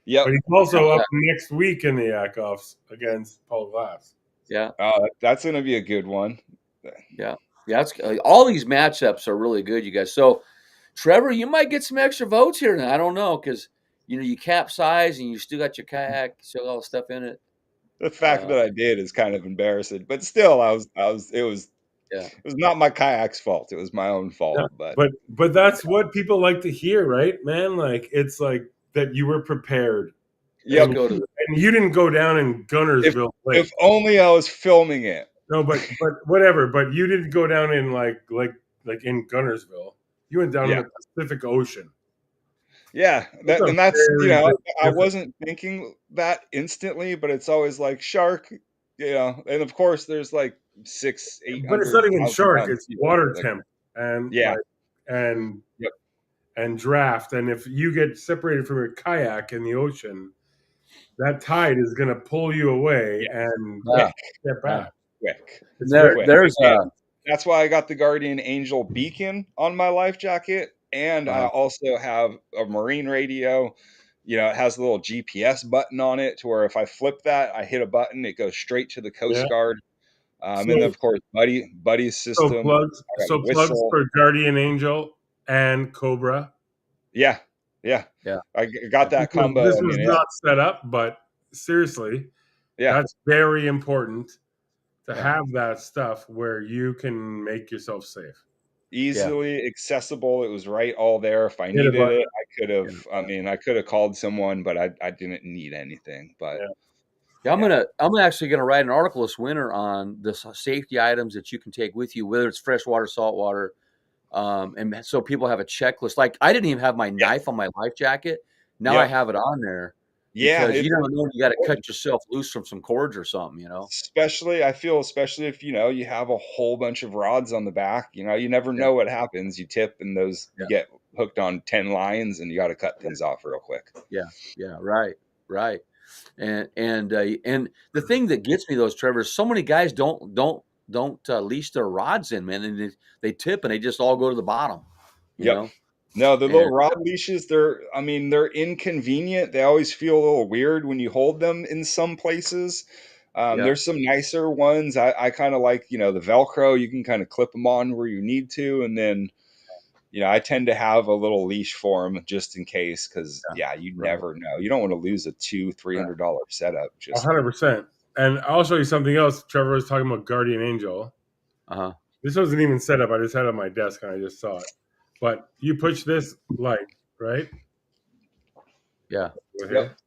[SPEAKER 3] Yep.
[SPEAKER 2] But he's also up next week in the YakOffs against Paul Glass.
[SPEAKER 1] Yeah.
[SPEAKER 3] That's going to be a good one.
[SPEAKER 1] Yeah. It's all these matchups are really good, you guys. So, Trevor, you might get some extra votes here. I don't know because you capsize and you still got your kayak, still got all the stuff in it.
[SPEAKER 3] The fact that I did is kind of embarrassing, but still, it was not my kayak's fault. It was my own fault.
[SPEAKER 2] Yeah, but that's what people like to hear, right, man? Like it's like that you were prepared.
[SPEAKER 3] Yeah,
[SPEAKER 2] and you didn't go down in Guntersville.
[SPEAKER 3] If only I was filming it.
[SPEAKER 2] No, but whatever. But you didn't go down in like in Guntersville. You went down in the Pacific Ocean.
[SPEAKER 3] Yeah, that's I wasn't thinking that instantly, but it's always like shark, and of course there's like 600-800.
[SPEAKER 2] But it's not even shark; it's water temp and and draft. And if you get separated from your kayak in the ocean, that tide is going to pull you away and get back.
[SPEAKER 3] Quick.
[SPEAKER 1] That's
[SPEAKER 3] why I got the Guardian Angel beacon on my life jacket. And I also have a marine radio. It has a little GPS button on it to where if I flip that, I hit a button, it goes straight to the Coast Guard. And then, of course, Buddy's system.
[SPEAKER 2] So plugs for Guardian Angel and Cobra.
[SPEAKER 3] Yeah. I got that combo.
[SPEAKER 2] This was not set up, but seriously, that's very important to have that stuff where you can make yourself safe.
[SPEAKER 3] Easily accessible. It was all there. If I needed it, I could have. I could have called someone, but I didn't need anything. But
[SPEAKER 1] I'm actually gonna write an article this winter on the safety items that you can take with you, whether it's freshwater, saltwater, and so people have a checklist. Like I didn't even have my knife on my life jacket. Now I have it on there.
[SPEAKER 3] Yeah,
[SPEAKER 1] because you don't know when you got to cut yourself loose from some cords or something,
[SPEAKER 3] Especially if you have a whole bunch of rods on the back, you never know what happens. You tip and those you get hooked on 10 lines, and you got to cut things off real quick.
[SPEAKER 1] Yeah, right. And the thing that gets me, those Trevor, is so many guys don't leash their rods in, man, and they tip and they just all go to the bottom, you
[SPEAKER 3] Yep.
[SPEAKER 1] know.
[SPEAKER 3] No, the little
[SPEAKER 1] And
[SPEAKER 3] rod leashes, they're inconvenient. They always feel a little weird when you hold them in some places.
[SPEAKER 1] yeah,
[SPEAKER 3] There's some nicer ones. I kind of like, the Velcro. You can kind of clip them on where you need to. And then, I tend to have a little leash for them just in case, because, you
[SPEAKER 1] right,
[SPEAKER 3] never know. You don't want to lose a
[SPEAKER 1] right.
[SPEAKER 3] $200-$300 setup. Just
[SPEAKER 2] 100%. And I'll show you something else. Trevor was talking about Guardian Angel.
[SPEAKER 1] Uh-huh.
[SPEAKER 2] This wasn't even set up. I just had it on my desk and I just saw it. But you push this light, right?
[SPEAKER 1] Yeah.
[SPEAKER 2] Over here.
[SPEAKER 3] Yep.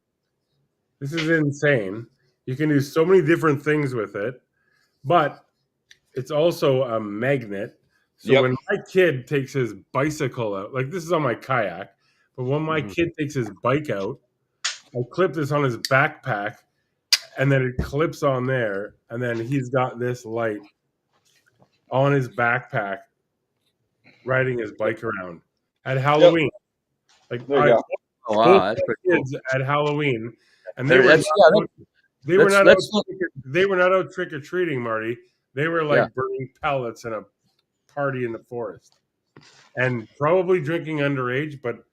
[SPEAKER 2] This is insane. You can do so many different things with it, but it's also a magnet. So
[SPEAKER 3] Yep.
[SPEAKER 2] when my kid takes his bicycle out, like this is on my kayak, but when my
[SPEAKER 1] Mhm.
[SPEAKER 2] kid takes his bike out, I clip this on his backpack and then it clips on there. And then he's got this light on his backpack riding his bike around at Halloween. Like
[SPEAKER 3] There you
[SPEAKER 2] I
[SPEAKER 3] go.
[SPEAKER 1] Oh,
[SPEAKER 2] both
[SPEAKER 1] wow, that's
[SPEAKER 2] my
[SPEAKER 1] pretty cool.
[SPEAKER 2] kids at Halloween, and
[SPEAKER 1] There, that's yeah.
[SPEAKER 2] they were
[SPEAKER 1] Let's
[SPEAKER 2] not out
[SPEAKER 1] let's look.
[SPEAKER 2] they were not out trick or treating, Marty. They were
[SPEAKER 1] Yeah.
[SPEAKER 2] like burning pellets in a party in the forest, and probably drinking underage. But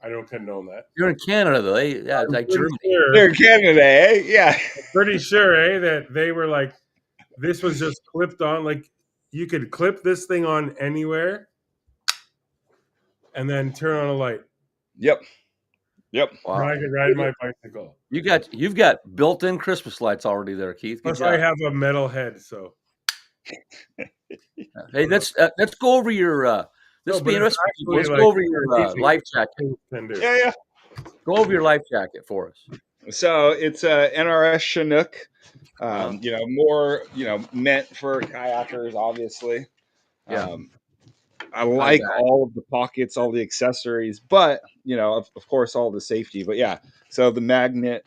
[SPEAKER 2] I don't condone that.
[SPEAKER 1] You're in Canada, though. It's
[SPEAKER 2] I'm
[SPEAKER 1] like
[SPEAKER 2] pretty
[SPEAKER 1] Germany.
[SPEAKER 3] They're in Canada, eh? Yeah.
[SPEAKER 2] pretty sure, that they were like, this was just clipped on. Like you could clip this thing on anywhere, and then turn on a light.
[SPEAKER 3] Yep.
[SPEAKER 1] Wow.
[SPEAKER 2] I could ride my bicycle.
[SPEAKER 1] You've got built-in Christmas lights already there, Keith. Good
[SPEAKER 2] Plus, I
[SPEAKER 1] job.
[SPEAKER 2] have a metal head, so.
[SPEAKER 1] Hey, let's go over your. This
[SPEAKER 2] No,
[SPEAKER 1] will
[SPEAKER 2] but
[SPEAKER 1] be
[SPEAKER 2] it's
[SPEAKER 1] interesting.
[SPEAKER 2] actually
[SPEAKER 1] Let's
[SPEAKER 2] like
[SPEAKER 1] go over your
[SPEAKER 2] amazing
[SPEAKER 1] life jacket.
[SPEAKER 2] things can do.
[SPEAKER 3] Yeah.
[SPEAKER 1] Go over your life jacket for us.
[SPEAKER 3] So it's a NRS Chinook.
[SPEAKER 1] Uh-huh.
[SPEAKER 3] More, meant for kayakers, obviously.
[SPEAKER 1] Yeah.
[SPEAKER 3] I
[SPEAKER 1] How's
[SPEAKER 3] like
[SPEAKER 1] that?
[SPEAKER 3] all of the pockets, all the accessories, but, of course, all the safety. But yeah, so the magnet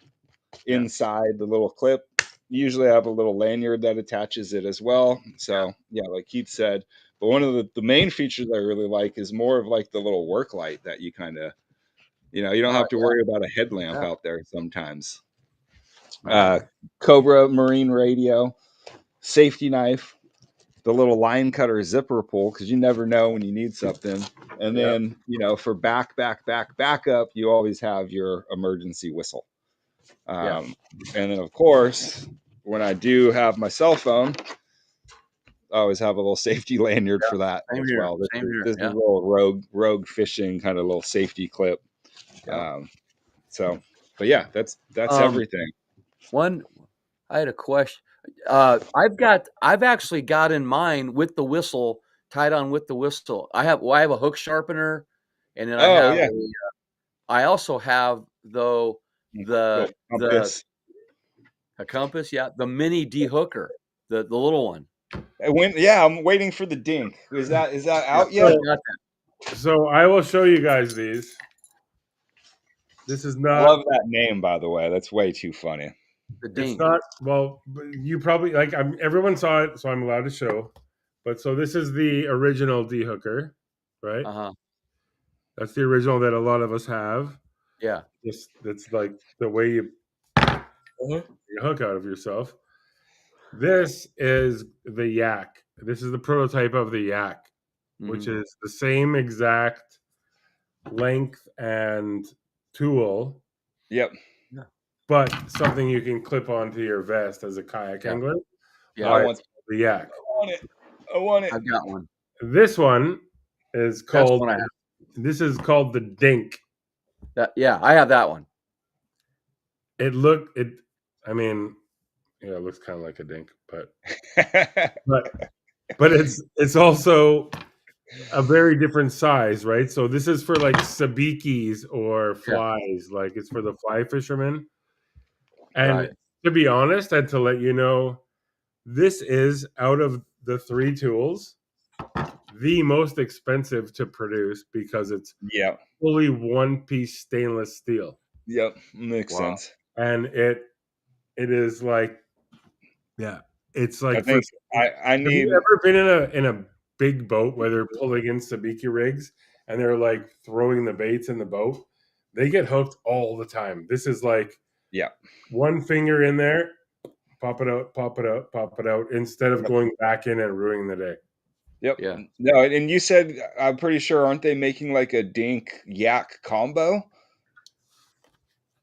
[SPEAKER 3] inside the little clip, usually I have a little lanyard that attaches it as well. So yeah, like Keith said, but one of the main features I really like is more of like the little work light that you kind of, you don't have to worry about a headlamp
[SPEAKER 1] Yeah.
[SPEAKER 3] out there sometimes.
[SPEAKER 1] Right.
[SPEAKER 3] Cobra marine radio, safety knife, the little line cutter zipper pull, because you never know when you need something. And then, for backup, you always have your emergency whistle. And then, of course, when I do have my cell phone, I always have a little safety lanyard for that
[SPEAKER 1] Same
[SPEAKER 3] as
[SPEAKER 1] here.
[SPEAKER 3] well.
[SPEAKER 1] Same here.
[SPEAKER 3] This is a
[SPEAKER 1] Yeah.
[SPEAKER 3] little rogue fishing kind of little safety clip.
[SPEAKER 1] Yeah.
[SPEAKER 3] But yeah, that's everything.
[SPEAKER 1] I had a question. I've actually got in mine with the whistle tied on with the whistle. I have a hook sharpener, and then
[SPEAKER 3] Oh yeah,
[SPEAKER 1] I also have though the
[SPEAKER 3] compass.
[SPEAKER 1] a compass. Yeah, the mini dehooker, the little one.
[SPEAKER 3] I'm waiting for the dink. Is that out
[SPEAKER 1] Yeah,
[SPEAKER 3] yet?
[SPEAKER 1] got
[SPEAKER 2] So I will show you guys these. This is
[SPEAKER 3] I
[SPEAKER 2] not.
[SPEAKER 3] love that name, by the way. That's way too funny.
[SPEAKER 1] the
[SPEAKER 2] It's
[SPEAKER 1] dink.
[SPEAKER 2] not. Well, you probably like. Everyone saw it, so I'm allowed to show. But so this is the original dehooker, right?
[SPEAKER 1] Uh-huh.
[SPEAKER 2] That's the original that a lot of us have.
[SPEAKER 1] Yeah.
[SPEAKER 2] That's like the way you hook out of yourself. This is the Yak. This is the prototype of the Yak, which is the same exact length and tool.
[SPEAKER 3] Yep.
[SPEAKER 2] But something you can clip onto your vest as a kayak angler.
[SPEAKER 1] Yeah.
[SPEAKER 3] I want
[SPEAKER 2] the Yak.
[SPEAKER 3] I want it.
[SPEAKER 1] I've got one.
[SPEAKER 2] This one is
[SPEAKER 1] That's
[SPEAKER 2] called.
[SPEAKER 1] one I have.
[SPEAKER 2] This is called the Dink.
[SPEAKER 1] I have that one.
[SPEAKER 2] I mean, it looks kind of like a dink, but it's also a very different size, right? So this is for like sabikis or flies, like it's for the fly fishermen. And to be honest, and to let you know, this is out of the three tools, the most expensive to produce because it's fully one-piece stainless steel.
[SPEAKER 3] Yep, makes sense.
[SPEAKER 2] And it is like, it's like.
[SPEAKER 3] I need.
[SPEAKER 2] Have you ever been in a big boat where they're pulling in sabiki rigs and they're like throwing the baits in the boat? They get hooked all the time. This is like
[SPEAKER 3] Yeah.
[SPEAKER 2] One finger in there, pop it out, pop it out, pop it out, instead of going back in and ruining the day.
[SPEAKER 3] Yep.
[SPEAKER 1] Yeah.
[SPEAKER 3] No, and you said, I'm pretty sure, aren't they making like a dink yak combo?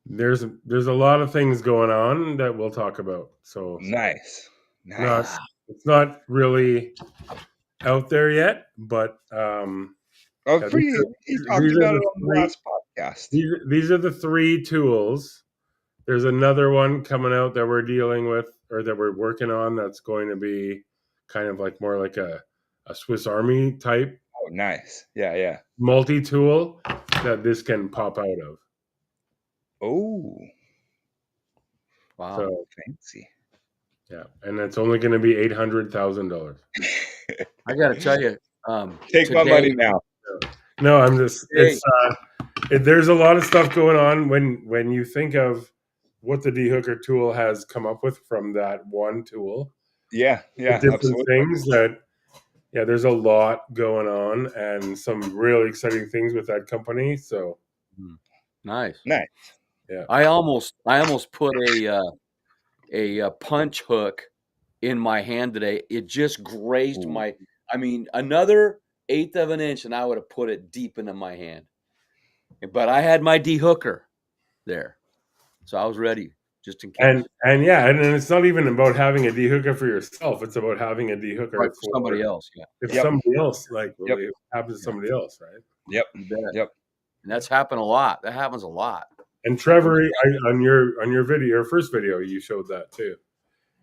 [SPEAKER 2] There's a lot of things going on that we'll talk about. So
[SPEAKER 3] Nice.
[SPEAKER 2] not
[SPEAKER 3] Nice.
[SPEAKER 2] it's not really out there yet, but
[SPEAKER 3] Oh,
[SPEAKER 2] yeah,
[SPEAKER 3] you talked
[SPEAKER 2] these are
[SPEAKER 3] about it
[SPEAKER 2] the
[SPEAKER 3] on the
[SPEAKER 2] three
[SPEAKER 3] last podcast.
[SPEAKER 2] these are the three tools. There's another one coming out that we're dealing with or that we're working on that's going to be kind of like more like a Swiss Army type
[SPEAKER 3] Oh, nice. Yeah, yeah.
[SPEAKER 2] multi-tool that this can pop out of.
[SPEAKER 3] Oh,
[SPEAKER 1] Wow.
[SPEAKER 2] So
[SPEAKER 3] fancy.
[SPEAKER 2] yeah, and it's only going to be $800,000.
[SPEAKER 1] I got to tell you,
[SPEAKER 3] Take my money now.
[SPEAKER 2] No, I'm just
[SPEAKER 1] Hey.
[SPEAKER 2] there's a lot of stuff going on when you think of what the dehooker tool has come up with from that one tool.
[SPEAKER 3] Yeah, yeah,
[SPEAKER 2] Different
[SPEAKER 3] absolutely.
[SPEAKER 2] things that there's a lot going on and some really exciting things with that company. So
[SPEAKER 1] nice.
[SPEAKER 3] Nice.
[SPEAKER 2] yeah,
[SPEAKER 1] I almost put a punch hook in my hand today. It just grazed
[SPEAKER 3] Ooh.
[SPEAKER 1] another 1/8 of an inch, and I would have put it deep into my hand. But I had my dehooker there, so I was ready just in case.
[SPEAKER 2] and it's not even about having a dehooker for yourself. It's about having a dehooker
[SPEAKER 1] Right, for somebody else. Yeah,
[SPEAKER 2] if
[SPEAKER 3] Yep.
[SPEAKER 2] somebody else
[SPEAKER 3] Yep.
[SPEAKER 2] it happens to somebody else, right?
[SPEAKER 3] Yep.
[SPEAKER 1] you bet.
[SPEAKER 3] Yep.
[SPEAKER 1] And that's happened a lot. That happens a lot.
[SPEAKER 2] And Trevor, on your video, your first video, you showed that too.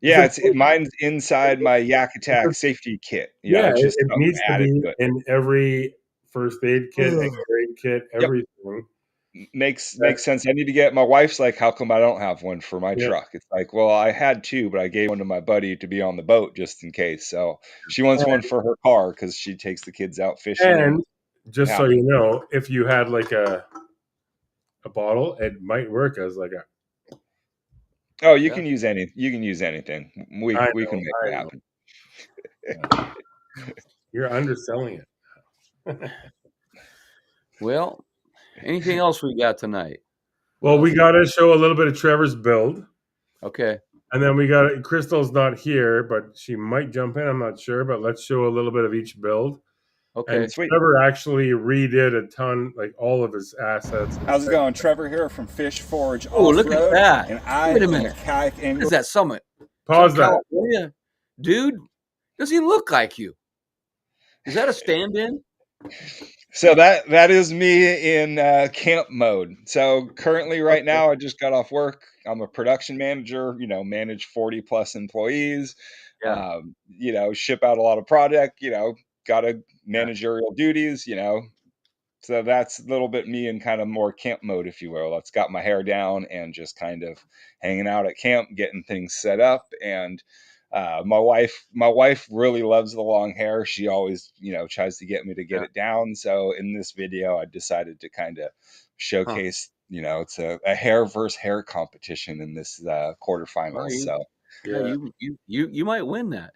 [SPEAKER 3] Yeah, mine's inside my Yak Attack safety kit.
[SPEAKER 2] It
[SPEAKER 3] Just
[SPEAKER 2] needs to
[SPEAKER 3] added
[SPEAKER 2] be
[SPEAKER 3] to it.
[SPEAKER 2] in every first aid kit, extra aid kit, everything.
[SPEAKER 3] Makes sense. I need to get, my wife's like, how come I don't have one for my truck? It's like, well, I had two, but I gave one to my buddy to be on the boat just in case. So she wants one for her car because she takes the kids out fishing.
[SPEAKER 2] And just so you know, if you had like a bottle, it might work as like a.
[SPEAKER 3] Oh, you can use anything. We can make it happen.
[SPEAKER 2] You're underselling it.
[SPEAKER 1] Well, anything else we got tonight?
[SPEAKER 2] Well, we got to show a little bit of Trevor's build.
[SPEAKER 1] Okay.
[SPEAKER 2] And then we got Crystal's not here, but she might jump in. I'm not sure, but let's show a little bit of each build.
[SPEAKER 1] Okay.
[SPEAKER 2] And Trevor actually redid a ton, like all of his assets.
[SPEAKER 4] How's it going? Trevor here from Fish Forge
[SPEAKER 1] Oh, look at that.
[SPEAKER 4] And I
[SPEAKER 1] Wait a minute.
[SPEAKER 4] Kayak Angler.
[SPEAKER 1] What is that summit?
[SPEAKER 2] Pause that.
[SPEAKER 1] California? Dude, does he look like you? Is that a stand-in?
[SPEAKER 3] So that is me in camp mode. So currently right now I just got off work. I'm a production manager, manage 40 plus employees,
[SPEAKER 1] Yeah.
[SPEAKER 3] Ship out a lot of product, got to managerial duties, So that's a little bit me in kind of more camp mode, if you will. That's got my hair down and just kind of hanging out at camp, getting things set up. And my wife really loves the long hair. She always, tries to get me to get it down. So in this video, I decided to kind of showcase, it's a hair versus hair competition in this quarterfinals. So
[SPEAKER 1] yeah, you might win that.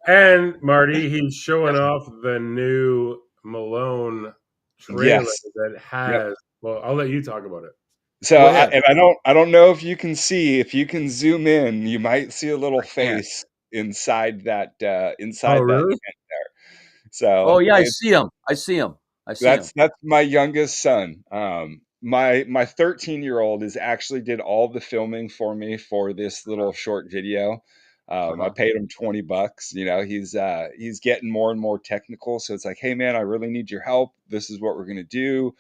[SPEAKER 2] And Marty, he's showing off the new Malone trailer that has. Well, I'll let you talk about it.
[SPEAKER 3] So I don't know if you can see, if you can zoom in, you might see a little face inside that tent there. So
[SPEAKER 1] yeah, I see him.
[SPEAKER 3] That's my youngest son. My 13-year-old is actually did all the filming for me for this little short video. I paid him $20. He's getting more and more technical. So it's like, hey man, I really need your help. This is what we're gonna do.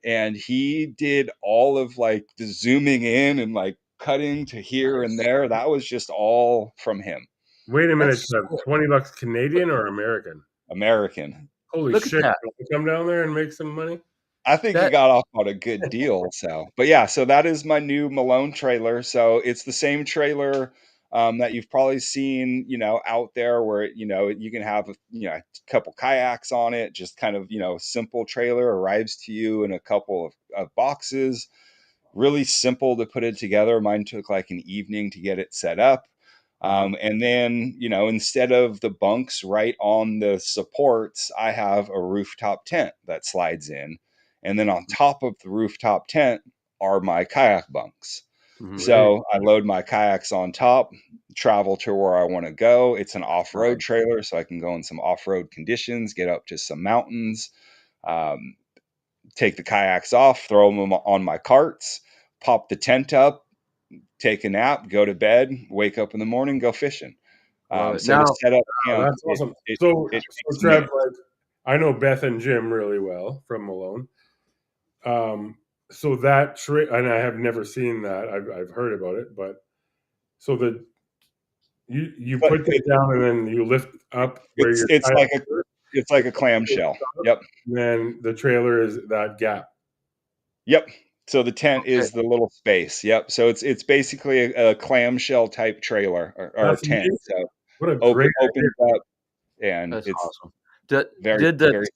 [SPEAKER 3] And he did all of like the zooming in and like cutting to here and there. That was just all from him.
[SPEAKER 2] Wait a minute, $20 Canadian or American?
[SPEAKER 3] American.
[SPEAKER 2] Holy shit! Can we come down there and make some money?
[SPEAKER 3] I think he got off on a good deal. But yeah, so that is my new Malone trailer. So it's the same trailer that you've probably seen, out there where, you can have, a couple kayaks on it, just kind of, simple trailer arrives to you in a couple of boxes, really simple to put it together. Mine took like an evening to get it set up. And then, instead of the bunks right on the supports, I have a rooftop tent that slides in. And then on top of the rooftop tent are my kayak bunks.
[SPEAKER 1] Mhm.
[SPEAKER 3] So I load my kayaks on top, travel to where I want to go. It's an off-road
[SPEAKER 1] Nice.
[SPEAKER 3] trailer, so I can go in some off-road conditions, get up to some mountains, um, take the kayaks off, throw them on my carts, pop the tent up, take a nap, go to bed, wake up in the morning, go fishing.
[SPEAKER 1] Love it.
[SPEAKER 3] So to
[SPEAKER 1] Now
[SPEAKER 3] set up
[SPEAKER 2] Oh,
[SPEAKER 3] camp,
[SPEAKER 2] that's awesome.
[SPEAKER 3] it
[SPEAKER 2] So
[SPEAKER 3] takes
[SPEAKER 2] Trev,
[SPEAKER 3] minutes.
[SPEAKER 2] like, I know Beth and Jim really well from Malone. So that and I have never seen that. I've heard about it, but so the you
[SPEAKER 3] But
[SPEAKER 2] put that down and then you lift up where your
[SPEAKER 3] it's like
[SPEAKER 2] kayaks are,
[SPEAKER 3] a clamshell. Yep.
[SPEAKER 2] and then the trailer is that gap.
[SPEAKER 3] Yep. So the tent
[SPEAKER 1] okay.
[SPEAKER 3] is the little space. Yep. So it's basically a clamshell type trailer or
[SPEAKER 2] That's
[SPEAKER 3] tent.
[SPEAKER 2] amazing.
[SPEAKER 3] So
[SPEAKER 2] What a great
[SPEAKER 3] opens up, and
[SPEAKER 1] That's
[SPEAKER 3] it's
[SPEAKER 1] awesome. Did
[SPEAKER 3] very,
[SPEAKER 1] did the
[SPEAKER 3] very,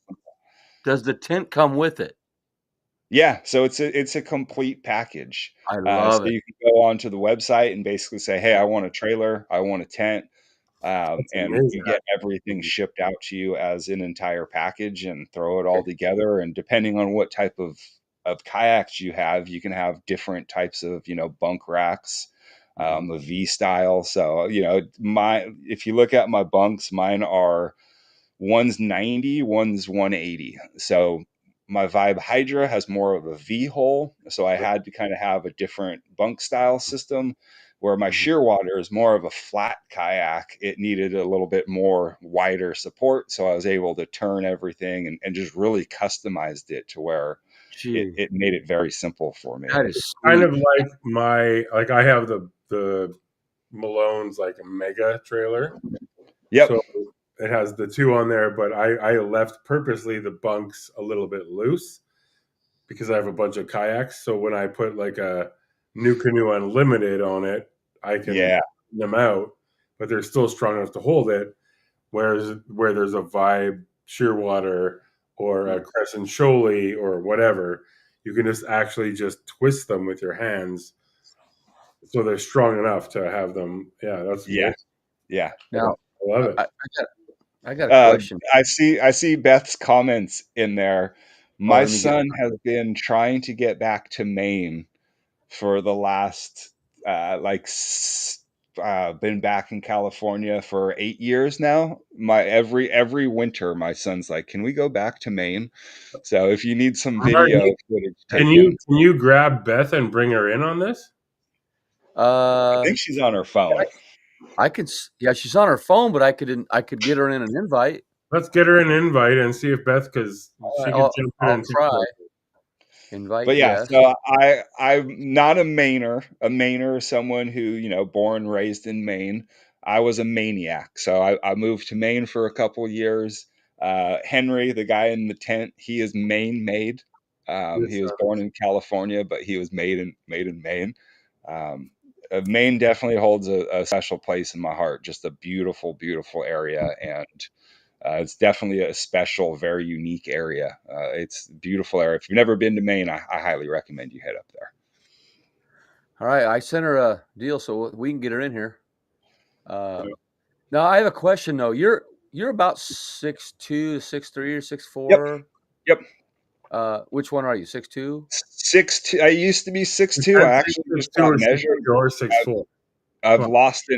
[SPEAKER 1] does the tent come with it?
[SPEAKER 3] yeah. So it's a complete package.
[SPEAKER 1] I
[SPEAKER 3] So
[SPEAKER 1] love it.
[SPEAKER 3] you can go onto the website and basically say, hey, I want a trailer, I want a tent,
[SPEAKER 2] That's
[SPEAKER 3] and
[SPEAKER 2] amazing.
[SPEAKER 3] you get everything shipped out to you as an entire package and throw it all
[SPEAKER 1] Okay.
[SPEAKER 3] together. And depending on what type of kayaks you have, you can have different types of, bunk racks,
[SPEAKER 1] Mhm.
[SPEAKER 3] the V style. So, if you look at my bunks, mine are one's 90, one's 180. So my Vibe Hydra has more of a V hole. So I had to kind of have a different bunk style system, where my
[SPEAKER 1] Mhm.
[SPEAKER 3] Shearwater is more of a flat kayak. It needed a little bit more wider support. So I was able to turn everything and just really customized it to where
[SPEAKER 1] Gee,
[SPEAKER 3] it made it very simple for me.
[SPEAKER 1] that is
[SPEAKER 2] Kind
[SPEAKER 1] sweet.
[SPEAKER 2] of like I have the Malone's like a mega trailer.
[SPEAKER 3] Yep.
[SPEAKER 2] So it has the two on there, but I left purposely the bunks a little bit loose because I have a bunch of kayaks. So when I put like a New Canoe Unlimited on it, I can
[SPEAKER 3] Yeah.
[SPEAKER 2] them out, but they're still strong enough to hold it. Whereas where there's a Vibe Shearwater or a Crescent Shoaly or whatever, you can just actually just twist them with your hands, so they're strong enough to have them. Yeah, that's
[SPEAKER 3] Yeah.
[SPEAKER 2] amazing.
[SPEAKER 3] Yeah.
[SPEAKER 1] Now,
[SPEAKER 2] I love it.
[SPEAKER 1] I got a question.
[SPEAKER 3] I see Beth's comments in there.
[SPEAKER 1] Oh,
[SPEAKER 3] My
[SPEAKER 1] let me get
[SPEAKER 3] son has been trying to get back to Maine for the last been back in California for 8 years now. My every winter, my son's like, "Can we go back to Maine?" So if you need some video
[SPEAKER 2] Marty,
[SPEAKER 3] footage
[SPEAKER 2] can you
[SPEAKER 3] taken,
[SPEAKER 2] can you grab Beth and bring her in on this?
[SPEAKER 3] I
[SPEAKER 1] uh
[SPEAKER 3] think she's on her phone.
[SPEAKER 1] I could yeah, she's on her phone, but I could get her in an invite.
[SPEAKER 2] Let's get her an invite and see if Beth, because
[SPEAKER 1] All
[SPEAKER 2] she
[SPEAKER 1] right,
[SPEAKER 2] could jump in
[SPEAKER 1] I'll
[SPEAKER 2] and take
[SPEAKER 1] try.
[SPEAKER 2] part.
[SPEAKER 1] Invite,
[SPEAKER 3] But yeah,
[SPEAKER 1] yes.
[SPEAKER 3] so I'm not a Mainer. A Mainer is someone who, born, raised in Maine. I was a maniac. So I moved to Maine for a couple years. Henry, the guy in the tent, he is Maine made.
[SPEAKER 2] Yes,
[SPEAKER 3] He was born in California, but he was made in Maine. Um, Maine definitely holds a special place in my heart. Just a beautiful, beautiful area, and it's definitely a special, very unique area. It's a beautiful area. If you've never been to Maine, I highly recommend you head up there.
[SPEAKER 1] All right, I sent her a deal so we can get her in here.
[SPEAKER 2] yeah.
[SPEAKER 1] Now I have a question though. You're about 6'2", 6'3", or
[SPEAKER 3] Yep.
[SPEAKER 1] 6'4".
[SPEAKER 3] Yep.
[SPEAKER 1] Which one are you? 6'2"?
[SPEAKER 3] 6'2". I used to be
[SPEAKER 2] You
[SPEAKER 3] 6'2".
[SPEAKER 2] said
[SPEAKER 3] I
[SPEAKER 2] six
[SPEAKER 3] actually
[SPEAKER 2] six
[SPEAKER 3] just
[SPEAKER 2] two
[SPEAKER 3] got
[SPEAKER 2] or
[SPEAKER 3] measured.
[SPEAKER 2] 6'3" or 6'4".
[SPEAKER 3] I've
[SPEAKER 2] Come
[SPEAKER 3] lost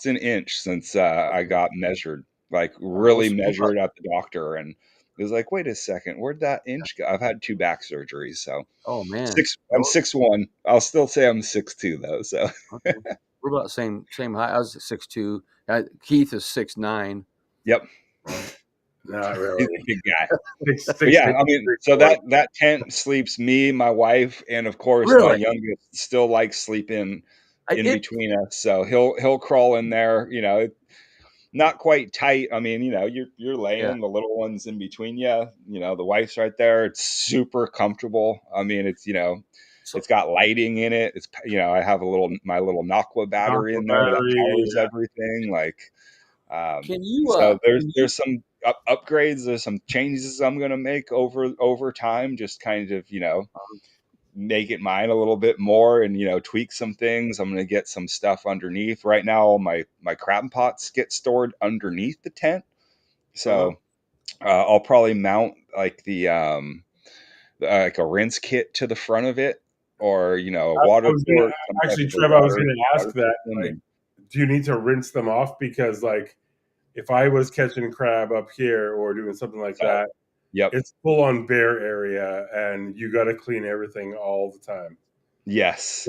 [SPEAKER 3] an inch since I got measured, like
[SPEAKER 1] We'll
[SPEAKER 3] really
[SPEAKER 1] see about
[SPEAKER 3] measured at the doctor, and it was like, wait a second, where'd that inch go? I've had 2 back surgeries, so
[SPEAKER 1] oh man.
[SPEAKER 3] I'm
[SPEAKER 1] Oh,
[SPEAKER 3] 6'1". I'll still say I'm 6'2" though. So
[SPEAKER 1] okay. We're about same height. I was 6'2". Keith is 6'9".
[SPEAKER 3] yep,
[SPEAKER 1] Right.
[SPEAKER 2] Not
[SPEAKER 3] he's
[SPEAKER 2] really.
[SPEAKER 3] a big guy.
[SPEAKER 2] Six
[SPEAKER 3] But
[SPEAKER 2] six
[SPEAKER 3] yeah,
[SPEAKER 2] six
[SPEAKER 3] I mean,
[SPEAKER 2] three
[SPEAKER 3] so
[SPEAKER 2] quarter.
[SPEAKER 3] that tent sleeps me, my wife, and of course my
[SPEAKER 1] Really?
[SPEAKER 3] youngest still likes sleeping
[SPEAKER 1] I
[SPEAKER 3] in
[SPEAKER 1] it
[SPEAKER 3] between us. So he'll crawl in there, not quite tight. I mean, you're
[SPEAKER 1] yeah.
[SPEAKER 3] laying, the little one's in between you. The wife's right there. It's super comfortable. I mean,
[SPEAKER 1] So
[SPEAKER 3] it's got lighting in it. I have my little Nocqua battery
[SPEAKER 2] Aqua
[SPEAKER 3] in there that
[SPEAKER 2] battery.
[SPEAKER 3] powers everything. Like,
[SPEAKER 1] can you
[SPEAKER 3] so there's
[SPEAKER 1] can you
[SPEAKER 3] there's some upgrades. There's some changes I'm gonna make over time. Just kind of make it mine a little bit more and tweak some things. I'm gonna get some stuff underneath. Right now, all my crab pots get stored underneath the tent.
[SPEAKER 1] uh-huh.
[SPEAKER 3] So I'll probably mount like the like a rinse kit to the front of it. or, you know, a
[SPEAKER 2] I
[SPEAKER 3] water
[SPEAKER 2] was gonna,
[SPEAKER 3] port.
[SPEAKER 2] actually, Trevor, I was going to ask that. Like, do you need to rinse them off? Because, like, if I was catching crab up here or doing something like that, it's full on bare area, and you got to clean everything all the time.
[SPEAKER 3] Yes.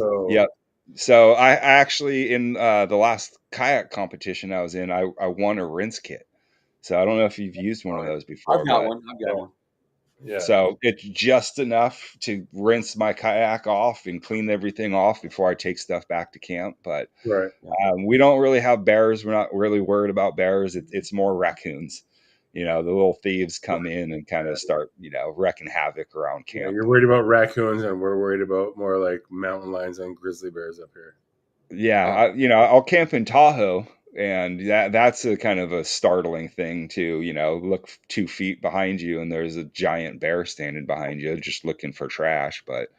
[SPEAKER 3] So I actually, in the last kayak competition I was in, I won a rinse kit. So I don't know if you've used one of those before.
[SPEAKER 1] I've got one.
[SPEAKER 2] Yeah.
[SPEAKER 3] So it's just enough to rinse my kayak off and clean everything off before I take stuff back to camp. But we don't really have bears. We're not really worried about bears. It's more raccoons. You know, the little thieves come in and kind of start, you know, wrecking havoc around camp.
[SPEAKER 2] Yeah, you're worried about raccoons, and we're worried about more like mountain lions and grizzly bears up here.
[SPEAKER 3] Yeah, you know, I'll camp in Tahoe, and that's a kind of a startling thing to, you know, look 2 feet behind you and there's a giant bear standing behind you just looking for trash. But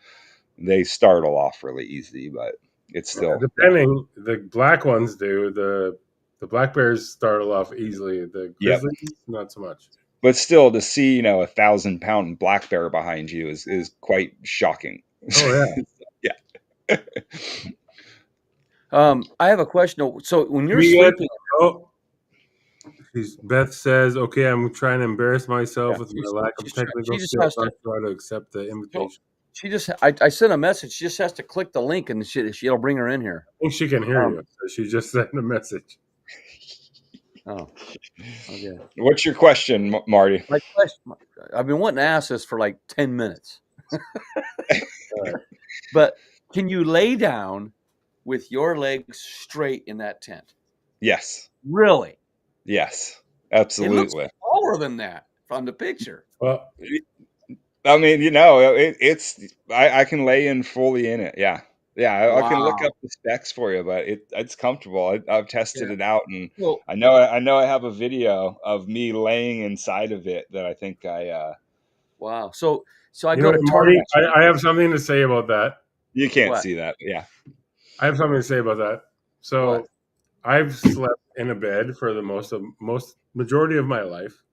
[SPEAKER 3] they startle off really easy, but it's still
[SPEAKER 2] depending. The black ones do. The black bears startle off easily. The grizzlies, not so much.
[SPEAKER 3] But still, to see, you know, 1,000-pound black bear behind you is quite shocking.
[SPEAKER 2] Oh
[SPEAKER 3] yeah.
[SPEAKER 1] I have a question. So when you're sleeping,
[SPEAKER 2] Beth says, "Okay, I'm trying to embarrass myself with my lack of technical skills. I'm trying to accept the invitation."
[SPEAKER 1] I sent a message. She just has to click the link, and she'll bring her in here.
[SPEAKER 2] I think she can hear you. So she just sent a message.
[SPEAKER 1] Oh, okay.
[SPEAKER 3] What's your question, Marty?
[SPEAKER 1] My question. I've been wanting to ask this for like 10 minutes. But can you lay down with your legs straight in that tent?
[SPEAKER 3] Yes.
[SPEAKER 1] Really?
[SPEAKER 3] Yes, absolutely.
[SPEAKER 1] It looks taller than that from the picture.
[SPEAKER 2] Well,
[SPEAKER 3] I mean, you know, I can lay in fully in it. Yeah. I can look up the specs for you, but it's comfortable. I've tested it out, and I know I have a video of me laying inside of it that I think
[SPEAKER 1] Wow. So I go to
[SPEAKER 2] Marty, I have something to say about that.
[SPEAKER 3] You can't see that. Yeah.
[SPEAKER 2] I have something to say about that. So I've slept in a bed for the majority of my life.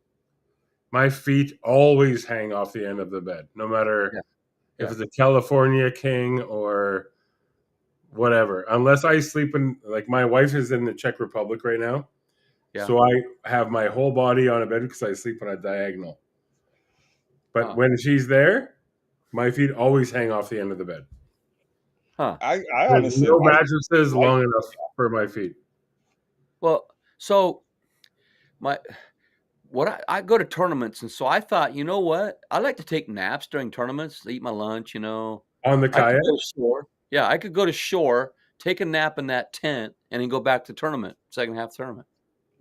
[SPEAKER 2] My feet always hang off the end of the bed, no matter if it's a California King or whatever. Unless I sleep in, like, my wife is in the Czech Republic right now. Yeah. So I have my whole body on a bed because I sleep on a diagonal. But when she's there, my feet always hang off the end of the bed.
[SPEAKER 1] Huh.
[SPEAKER 3] I honestly,
[SPEAKER 2] no mattresses long enough for my feet.
[SPEAKER 1] Well, so I go to tournaments, and so I thought, you know what? I like to take naps during tournaments, eat my lunch, you know.
[SPEAKER 2] On the kayak?
[SPEAKER 1] Yeah, I could go to shore, take a nap in that tent, and then go back to tournament, second half tournament.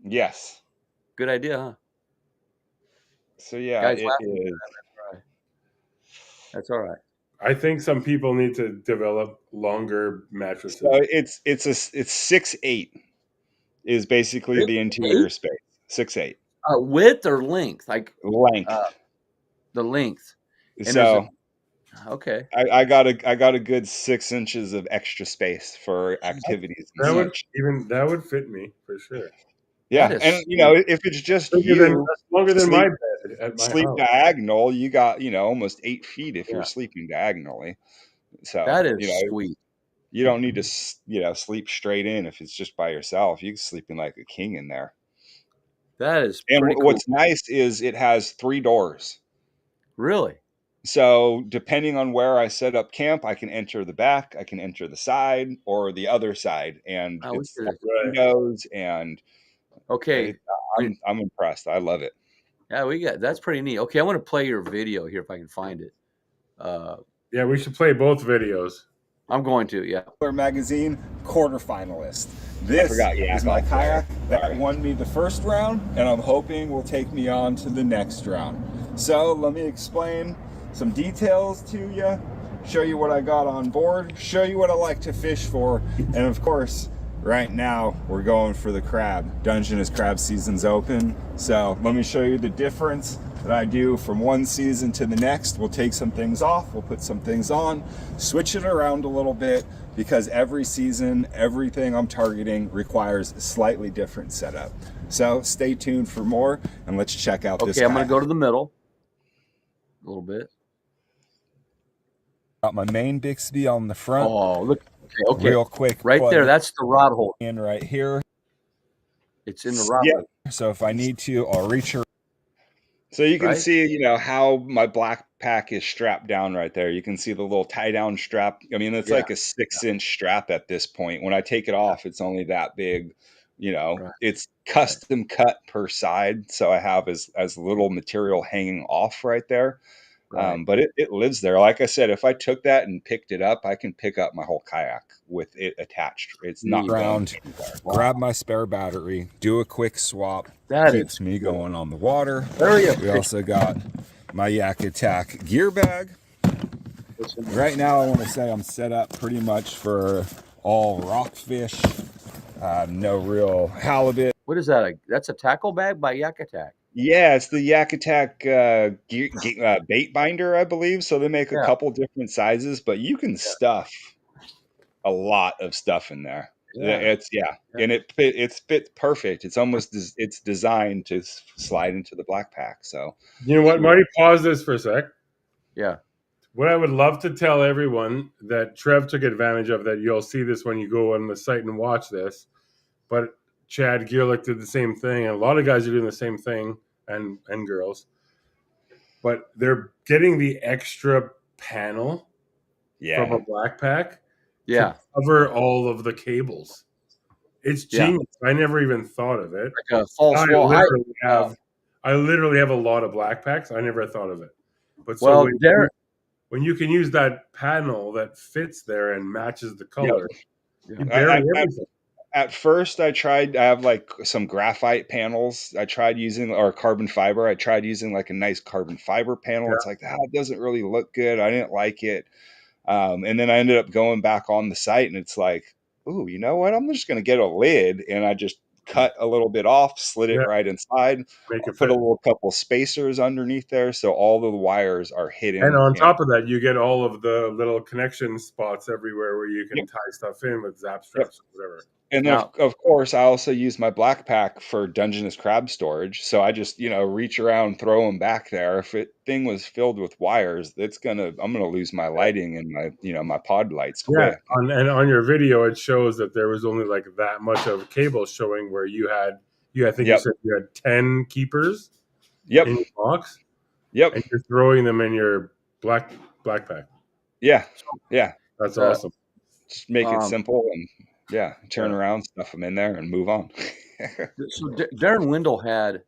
[SPEAKER 3] Yes.
[SPEAKER 1] Good idea, huh?
[SPEAKER 3] So yeah,
[SPEAKER 1] guys,
[SPEAKER 3] it is.
[SPEAKER 1] That's all right.
[SPEAKER 2] I think some people need to develop longer mattresses.
[SPEAKER 3] So it's 6'8" is basically the interior space. 6'8".
[SPEAKER 1] Width or length? Like
[SPEAKER 3] length.
[SPEAKER 1] The length.
[SPEAKER 3] And so
[SPEAKER 1] okay.
[SPEAKER 3] I got a good 6 inches of extra space for activities.
[SPEAKER 2] That would fit me for sure.
[SPEAKER 3] Yeah, and you know, if it's just you,
[SPEAKER 2] longer than my bed at my
[SPEAKER 3] sleep
[SPEAKER 2] house.
[SPEAKER 3] diagonal, you got, you know, almost 8 feet if you're sleeping diagonally. So
[SPEAKER 1] that is,
[SPEAKER 3] you know,
[SPEAKER 1] sweet.
[SPEAKER 3] You don't need to, you know, sleep straight in if it's just by yourself. You can sleep in like a king in there.
[SPEAKER 1] That is
[SPEAKER 3] and
[SPEAKER 1] pretty
[SPEAKER 3] what's
[SPEAKER 1] cool.
[SPEAKER 3] nice is it has 3 doors.
[SPEAKER 1] Really?
[SPEAKER 3] So depending on where I set up camp, I can enter the back, I can enter the side or the other side, and it's windows and
[SPEAKER 1] okay.
[SPEAKER 3] I'm impressed. I love it.
[SPEAKER 1] Yeah, that's pretty neat. Okay, I want to play your video here if I can find it.
[SPEAKER 2] Yeah, we should play both videos.
[SPEAKER 1] I'm going to, yeah.
[SPEAKER 4] Angler Magazine quarterfinalist. This is my kayak that won me the first round, and I'm hoping will take me on to the next round. So let me explain some details to you, show you what I got on board, show you what I like to fish for, and of course, right now we're going for the crab. Dungeness crab season's open, so let me show you the difference that I do from one season to the next. We'll take some things off, we'll put some things on, switch it around a little bit, because every season, everything I'm targeting requires a slightly different setup. So stay tuned for more, and let's check out this kayak.
[SPEAKER 1] Okay, I'm going to go to the middle a little bit.
[SPEAKER 4] Got my main Bixby on the front.
[SPEAKER 1] Oh, look. Okay.
[SPEAKER 4] Real quick.
[SPEAKER 1] Right there. That's the rod hold.
[SPEAKER 4] And right here.
[SPEAKER 1] It's in the rod hold.
[SPEAKER 4] So if I need to, I'll reach her.
[SPEAKER 3] So you can see, you know, how my black pack is strapped down right there. You can see the little tie down strap. I mean, it's like a 6-inch strap at this point. When I take it off, it's only that big. You know, it's custom cut per side. So I have as little material hanging off right there. But it lives there. Like I said, if I took that and picked it up, I can pick up my whole kayak with it attached. It's not
[SPEAKER 4] around. Grab my spare battery, do a quick swap. That keeps me going on the water. We also got my Yak Attack gear bag. Right now, I want to say I'm set up pretty much for all rockfish. No real halibut.
[SPEAKER 1] What is that? That's a tackle bag by Yak Attack.
[SPEAKER 3] Yeah, it's the Yak Attack bait binder, I believe. So they make a couple different sizes, but you can stuff a lot of stuff in there. It's and it fits perfect. It's almost it's designed to slide into the black pack. So
[SPEAKER 2] you know what, Marty? Pause this for a sec.
[SPEAKER 1] Yeah.
[SPEAKER 2] What I would love to tell everyone that Trev took advantage of, that you'll see this when you go on the site and watch this, but Chad Gearlick did the same thing, and a lot of guys are doing the same thing, and girls. But they're getting the extra panel from a black pack to cover all of the cables. It's genius. I never even thought of it.
[SPEAKER 1] Like a false wall.
[SPEAKER 2] I literally have a lot of black packs. I never thought of it. But so when you can use that panel that fits there and matches the color, you bury everything.
[SPEAKER 3] At first, I have like some graphite panels. I tried using, or carbon fiber. I tried using like a nice carbon fiber panel. It's like, it doesn't really look good. I didn't like it. And then I ended up going back on the site, and it's like, ooh, you know what? I'm just going to get a lid, and I just cut a little bit off, slid it right inside, put a little couple spacers underneath there, so all the wires are hidden.
[SPEAKER 2] And on top of that, you get all of the little connection spots everywhere where you can tie stuff in with zap straps or whatever.
[SPEAKER 3] And of course, I also use my black pack for Dungeness crab storage. So I just, reach around, throw them back there. If thing was filled with wires, I'm gonna lose my lighting and my pod lights quick.
[SPEAKER 2] Yeah, and on your video, it shows that there was only like that much of cable showing, where you had, I think you said you had 10 keepers in your box.
[SPEAKER 3] Yep.
[SPEAKER 2] And you're throwing them in your black pack.
[SPEAKER 3] Yeah. Yeah.
[SPEAKER 2] That's awesome.
[SPEAKER 3] Just make it simple and turn around, stuff them in there, and move on.
[SPEAKER 1] So Darren Wendell had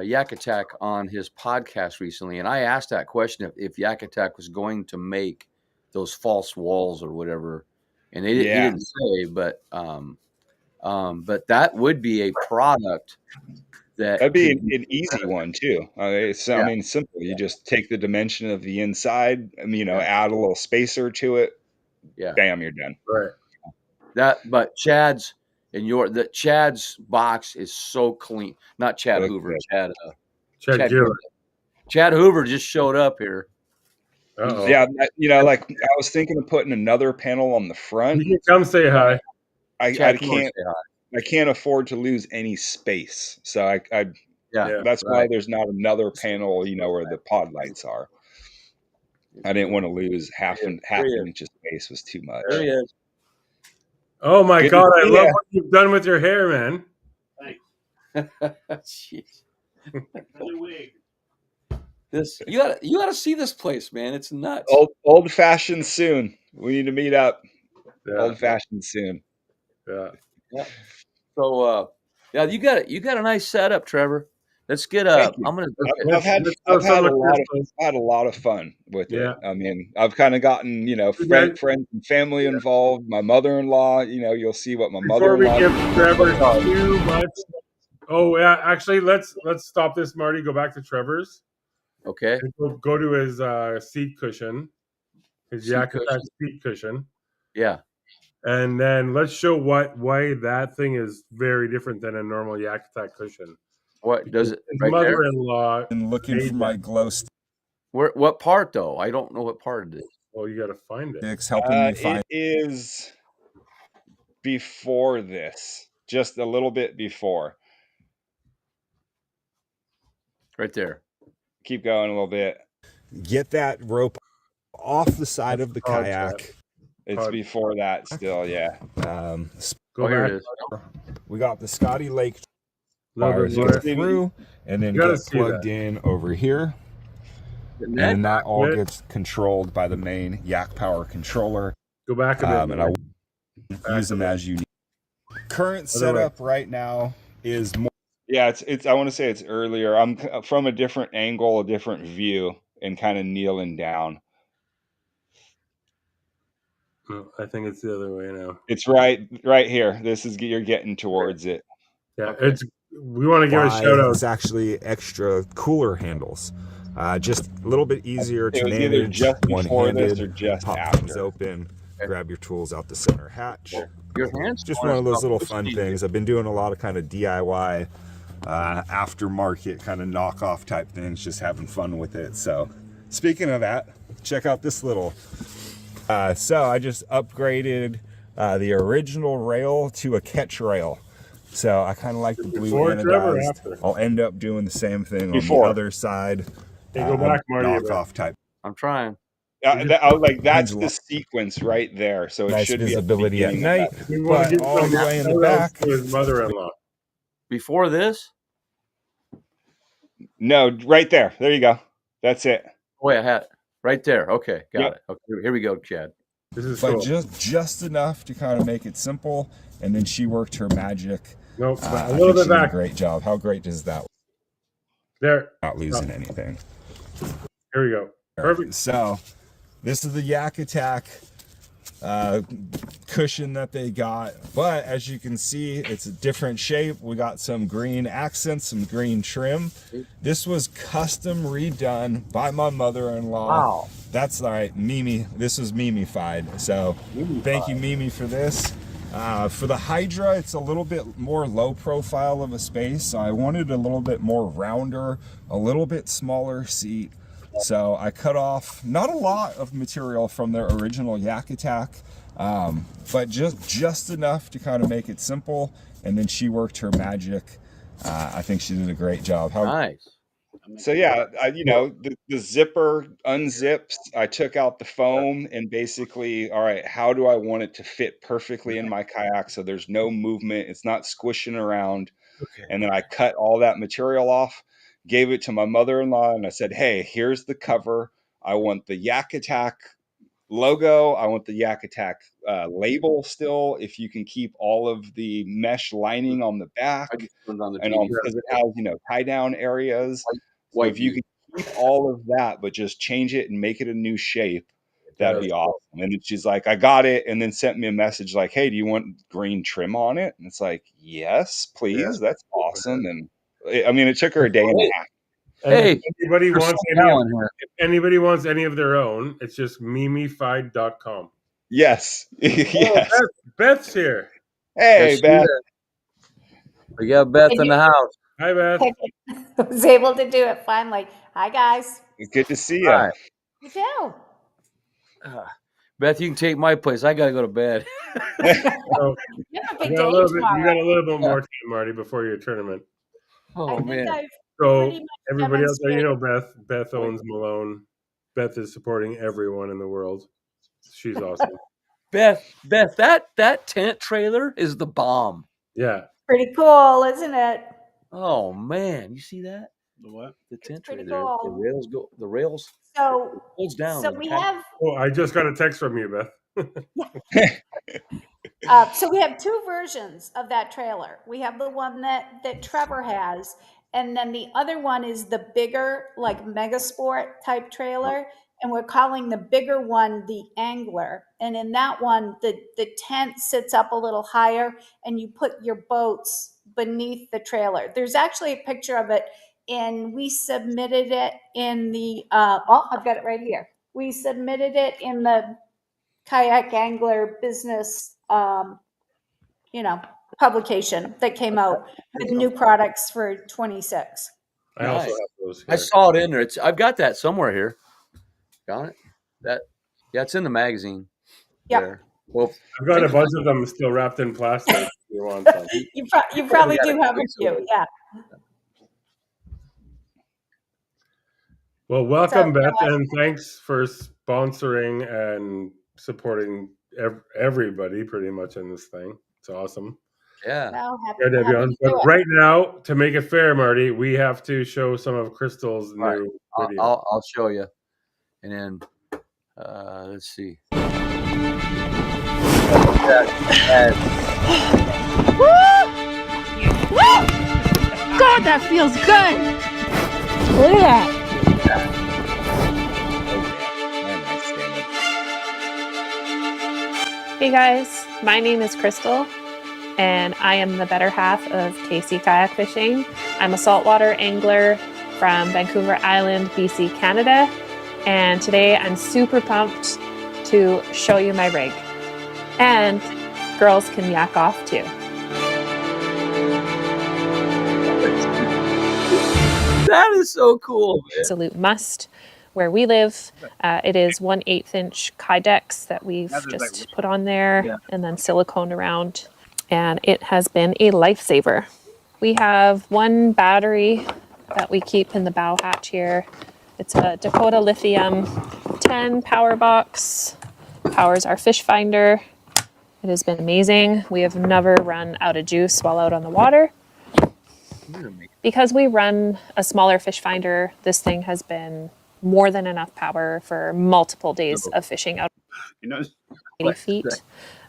[SPEAKER 1] Yak Attack on his podcast recently, and I asked that question if Yak Attack was going to make those false walls or whatever, and he didn't say, but that would be a product
[SPEAKER 3] that'd be an easy one too. I mean, simple. You just take the dimension of the inside, add a little spacer to it.
[SPEAKER 1] Yeah.
[SPEAKER 3] Bam, you're done.
[SPEAKER 2] Right.
[SPEAKER 1] But Chad's box is so clean. Not Chad Hoover. Chad
[SPEAKER 2] Gearlick.
[SPEAKER 1] Chad Hoover just showed up here.
[SPEAKER 2] Uh-oh.
[SPEAKER 3] Yeah, like I was thinking of putting another panel on the front.
[SPEAKER 2] You can come say hi.
[SPEAKER 3] I can't afford to lose any space, so that's why there's not another panel, where the pod lights are. I didn't want to lose half an inch of space. Was too much.
[SPEAKER 1] There he is.
[SPEAKER 2] Oh my God! I love what you've done with your hair, man.
[SPEAKER 1] Jeez. You gotta see this place, man. It's nuts.
[SPEAKER 3] Old fashioned soon. We need to meet up. Yeah. Old fashioned soon.
[SPEAKER 2] Yeah.
[SPEAKER 1] So you got a nice setup, Trevor. Let's get up.
[SPEAKER 3] I've had a lot of fun with it. I mean, I've kind of gotten friends and family involved. My mother-in-law. You'll see what my mother-in-law.
[SPEAKER 2] Before we give Trevor too much. Oh yeah, actually, let's stop this, Marty. Go back to Trevor's.
[SPEAKER 1] Okay.
[SPEAKER 2] Go to his seat cushion, his Yak Attack seat cushion.
[SPEAKER 1] Yeah.
[SPEAKER 2] And then let's show why that thing is very different than a normal Yak Attack cushion.
[SPEAKER 1] What does it?
[SPEAKER 2] His mother-in-law
[SPEAKER 4] and looking for my glow stick.
[SPEAKER 1] What part though? I don't know what part it is.
[SPEAKER 2] Well, you got to find it.
[SPEAKER 4] It's helping me find.
[SPEAKER 3] It is before this, just a little bit before.
[SPEAKER 1] Right there.
[SPEAKER 3] Keep going a little bit.
[SPEAKER 4] Get that rope. off the side of the kayak.
[SPEAKER 3] It's before that still, yeah.
[SPEAKER 2] Go back.
[SPEAKER 4] We got the Scotty Lake wires go through and then get plugged in over here. And then that all gets controlled by the main Yak Power controller.
[SPEAKER 2] Go back a bit.
[SPEAKER 4] And I use them as you need. Current setup right now is more.
[SPEAKER 3] Yeah, it's. I want to say it's earlier. I'm from a different angle, a different view, and kind of kneeling down.
[SPEAKER 2] I think it's the other way now.
[SPEAKER 3] It's right here. This is, you're getting towards it.
[SPEAKER 2] Yeah, we want to give a shout out.
[SPEAKER 4] It's actually extra cooler handles. Just a little bit easier to manage.
[SPEAKER 3] Either just before this or just
[SPEAKER 4] pop things open. Grab your tools out the center hatch.
[SPEAKER 1] Your hands.
[SPEAKER 4] Just one of those little fun things. I've been doing a lot of kind of DIY, aftermarket kind of knockoff type things, just having fun with it. So speaking of that, check out this little. So I just upgraded the original rail to a catch rail. So I kind of like the blue anodized. I'll end up doing the same thing on the other side.
[SPEAKER 2] Hey, go back, Marty.
[SPEAKER 4] Knockoff type.
[SPEAKER 1] I'm trying.
[SPEAKER 3] I was like, that's the sequence right there. So it should be
[SPEAKER 4] visibility at night. But all the way in the back
[SPEAKER 2] to his mother-in-law.
[SPEAKER 1] Before this?
[SPEAKER 3] No, right there. There you go. That's it.
[SPEAKER 1] Wait, I had it. Right there. Okay, got it. Okay, here we go, Chad.
[SPEAKER 2] This is
[SPEAKER 4] but
[SPEAKER 2] cool.
[SPEAKER 4] just enough to kind of make it simple, and then she worked her magic.
[SPEAKER 2] Nope, a little bit back.
[SPEAKER 4] Great job. How great does that?
[SPEAKER 2] There.
[SPEAKER 4] Not losing anything.
[SPEAKER 2] Here we go. Perfect.
[SPEAKER 4] So, this is the Yak Attack cushion that they got, but as you can see, it's a different shape. We got some green accents, some green trim. This was custom redone by my mother-in-law.
[SPEAKER 1] Wow.
[SPEAKER 4] That's right, Mimi. This was Mimi-fied. So thank you, Mimi, for this. For the Hydra, it's a little bit more low profile of a space, so I wanted a little bit more rounder, a little bit smaller seat. So I cut off not a lot of material from their original Yak Attack, but just enough to kind of make it simple. And then she worked her magic. I think she did a great job.
[SPEAKER 1] Nice.
[SPEAKER 3] So yeah, the zipper unzips. I took out the foam and basically, all right, how do I want it to fit perfectly in my kayak so there's no movement, it's not squishing around.
[SPEAKER 1] Okay.
[SPEAKER 3] And then I cut all that material off, gave it to my mother-in-law, and I said, hey, here's the cover. I want the Yak Attack logo. I want the Yak Attack label still, if you can keep all of the mesh lining on the back, because it has, tie down areas. So if you can keep all of that, but just change it and make it a new shape, that'd be awesome. And then she's like, I got it. And then sent me a message like, hey, do you want green trim on it? And it's like, yes, please. Yeah. That's awesome. And I mean, it took her a day and a half.
[SPEAKER 1] Hey,
[SPEAKER 2] if anybody wants any of their own, it's just mimified.com.
[SPEAKER 3] Yes. Yes.
[SPEAKER 2] Beth's here.
[SPEAKER 3] Hey, Beth.
[SPEAKER 1] We got Beth in the house.
[SPEAKER 2] Hi, Beth.
[SPEAKER 5] I was able to do it finally. Hi, guys.
[SPEAKER 3] Good to see you.
[SPEAKER 1] Hi.
[SPEAKER 5] You too.
[SPEAKER 1] Beth, you can take my place. I got to go to bed.
[SPEAKER 2] So, you got a little bit more time, Marty, before your tournament.
[SPEAKER 1] Oh, man.
[SPEAKER 2] So everybody else, Beth owns Malone. Beth is supporting everyone in the world. She's awesome.
[SPEAKER 1] Beth, that tent trailer is the bomb.
[SPEAKER 2] Yeah.
[SPEAKER 5] Pretty cool, isn't it?
[SPEAKER 1] Oh man, you see that?
[SPEAKER 2] The what?
[SPEAKER 1] The tent trailer.
[SPEAKER 5] Cool.
[SPEAKER 1] The rails.
[SPEAKER 5] So
[SPEAKER 1] pulls down.
[SPEAKER 5] So we have.
[SPEAKER 2] Oh, I just got a text from you, Beth.
[SPEAKER 5] So we have two versions of that trailer. We have the one that Trevor has, and then the other one is the bigger, like Mega Sport type trailer. And we're calling the bigger one the Angler. And in that one, the tent sits up a little higher and you put your boats beneath the trailer. There's actually a picture of it, and we submitted it in the, I've got it right here. We submitted it in the Kayak Angler business, publication that came out with new products for 26.
[SPEAKER 2] I also have those here.
[SPEAKER 1] I saw it in there. I've got that somewhere here. Got it? It's in the magazine.
[SPEAKER 5] Yeah.
[SPEAKER 2] Well, I've got a bunch of them still wrapped in plastic. If you want some.
[SPEAKER 5] You probably do have a few. Yeah.
[SPEAKER 2] Well, welcome,
[SPEAKER 5] So,
[SPEAKER 2] Beth, and thanks for sponsoring and supporting everybody pretty much in this thing. It's awesome.
[SPEAKER 1] Yeah.
[SPEAKER 5] well,
[SPEAKER 2] Good to have you on. But right now, to make it fair, Marty, we have to show some of Crystal's new video.
[SPEAKER 1] I'll show you. And then let's see.
[SPEAKER 6] God, that feels good. Look at that.
[SPEAKER 7] Hey guys, my name is Crystal, and I am the better half of KC Kayak Fishing. I'm a saltwater angler from Vancouver Island, BC, Canada, and today I'm super pumped to show you my rig. And girls can yak off too.
[SPEAKER 1] That is so cool, man.
[SPEAKER 7] Absolute must. Where we live, it is 1/8 inch kydex that we've just put on there and then silicone around, and it has been a lifesaver. We have one battery that we keep in the bow hatch here. It's a Dakota Lithium 10 power box. Powers our fish finder. It has been amazing. We have never run out of juice while out on the water. Because we run a smaller fish finder, this thing has been more than enough power for multiple days of fishing out 80 feet.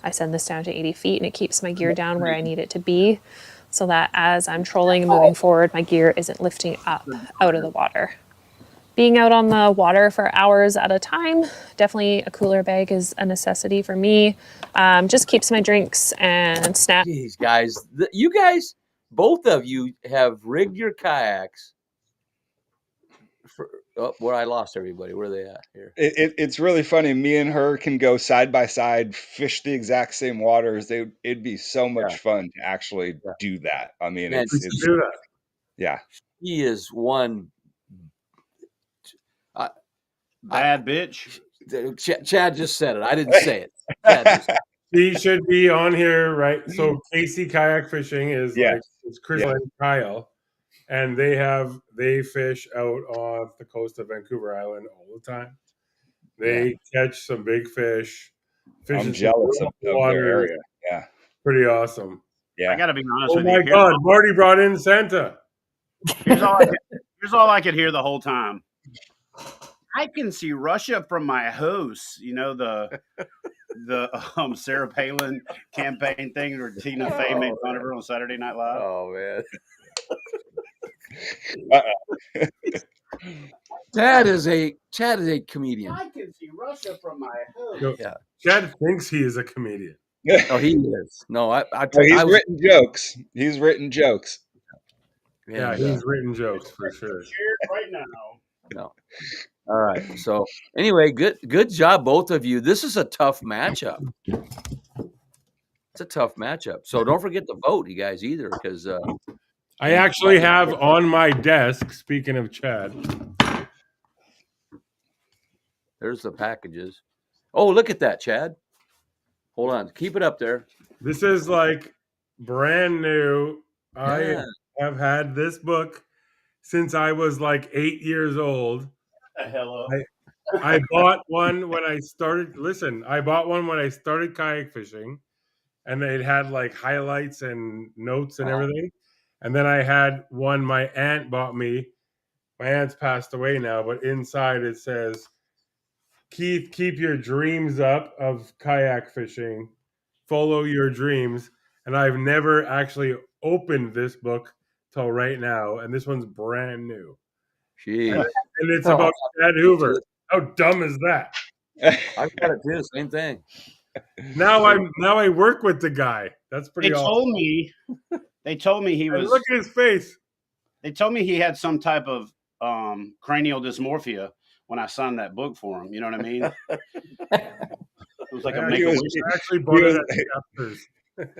[SPEAKER 7] I send this down to 80 feet and it keeps my gear down where I need it to be so that as I'm trolling and moving forward, my gear isn't lifting up out of the water. Being out on the water for hours at a time, definitely a cooler bag is a necessity for me. Just keeps my drinks and snacks.
[SPEAKER 1] Jeez, guys, you guys, both of you have rigged your kayaks. Where I lost everybody. Where are they at here?
[SPEAKER 3] It's really funny. Me and her can go side by side, fish the exact same waters. It'd be so much fun to actually do that. I mean,
[SPEAKER 1] Man,
[SPEAKER 3] it's
[SPEAKER 2] do that.
[SPEAKER 3] Yeah.
[SPEAKER 1] He is one
[SPEAKER 8] bad bitch.
[SPEAKER 1] Chad just said it. I didn't say it. Chad just said it.
[SPEAKER 2] He should be on here, right? So KC Kayak Fishing is like it's Chris and Kyle, and they fish out off the coast of Vancouver Island all the time. They catch some big fish.
[SPEAKER 3] I'm jealous of their area. Yeah,
[SPEAKER 2] pretty awesome.
[SPEAKER 8] Yeah, I gotta be honest with you.
[SPEAKER 2] Oh my God, Marty brought in Santa.
[SPEAKER 8] Here's all I could hear the whole time. I can see Russia from my house. You know the Sarah Palin campaign thing where Tina Fey made fun of her on Saturday Night Live.
[SPEAKER 1] Oh man. Chad is a comedian.
[SPEAKER 8] I can see Russia from my house.
[SPEAKER 2] Yeah. Chad thinks he is a comedian.
[SPEAKER 1] Oh, he is. No,
[SPEAKER 3] he's written jokes. He's written jokes.
[SPEAKER 2] Yeah, he's written jokes for sure.
[SPEAKER 8] Right now.
[SPEAKER 1] No. All right. So anyway, good job, both of you. This is a tough matchup. It's a tough matchup. So don't forget to vote, you guys, either, because
[SPEAKER 2] I actually have on my desk, speaking of Chad.
[SPEAKER 1] There's the packages. Oh, look at that, Chad. Hold on. Keep it up there.
[SPEAKER 2] This is like brand new. I have had this book since I was like 8 years old.
[SPEAKER 8] Hello.
[SPEAKER 2] I bought one when I started. Listen, I bought one when I started kayak fishing, and it had like highlights and notes and everything. And then I had one my aunt bought me. My aunt's passed away now, but inside it says, "Keith, keep your dreams up of kayak fishing. Follow your dreams." And I've never actually opened this book till right now, and this one's brand new.
[SPEAKER 1] Jeez.
[SPEAKER 2] And it's about Chad Hoover. How dumb is that?
[SPEAKER 1] I've got it too. Same thing.
[SPEAKER 2] Now I work with the guy. That's pretty.
[SPEAKER 8] They told me he was.
[SPEAKER 2] Look at his face.
[SPEAKER 8] They told me he had some type of cranial dysmorphia when I signed that book for him. You know what I mean? It was like a make-a-wish.
[SPEAKER 2] Actually bought it at the Chapters.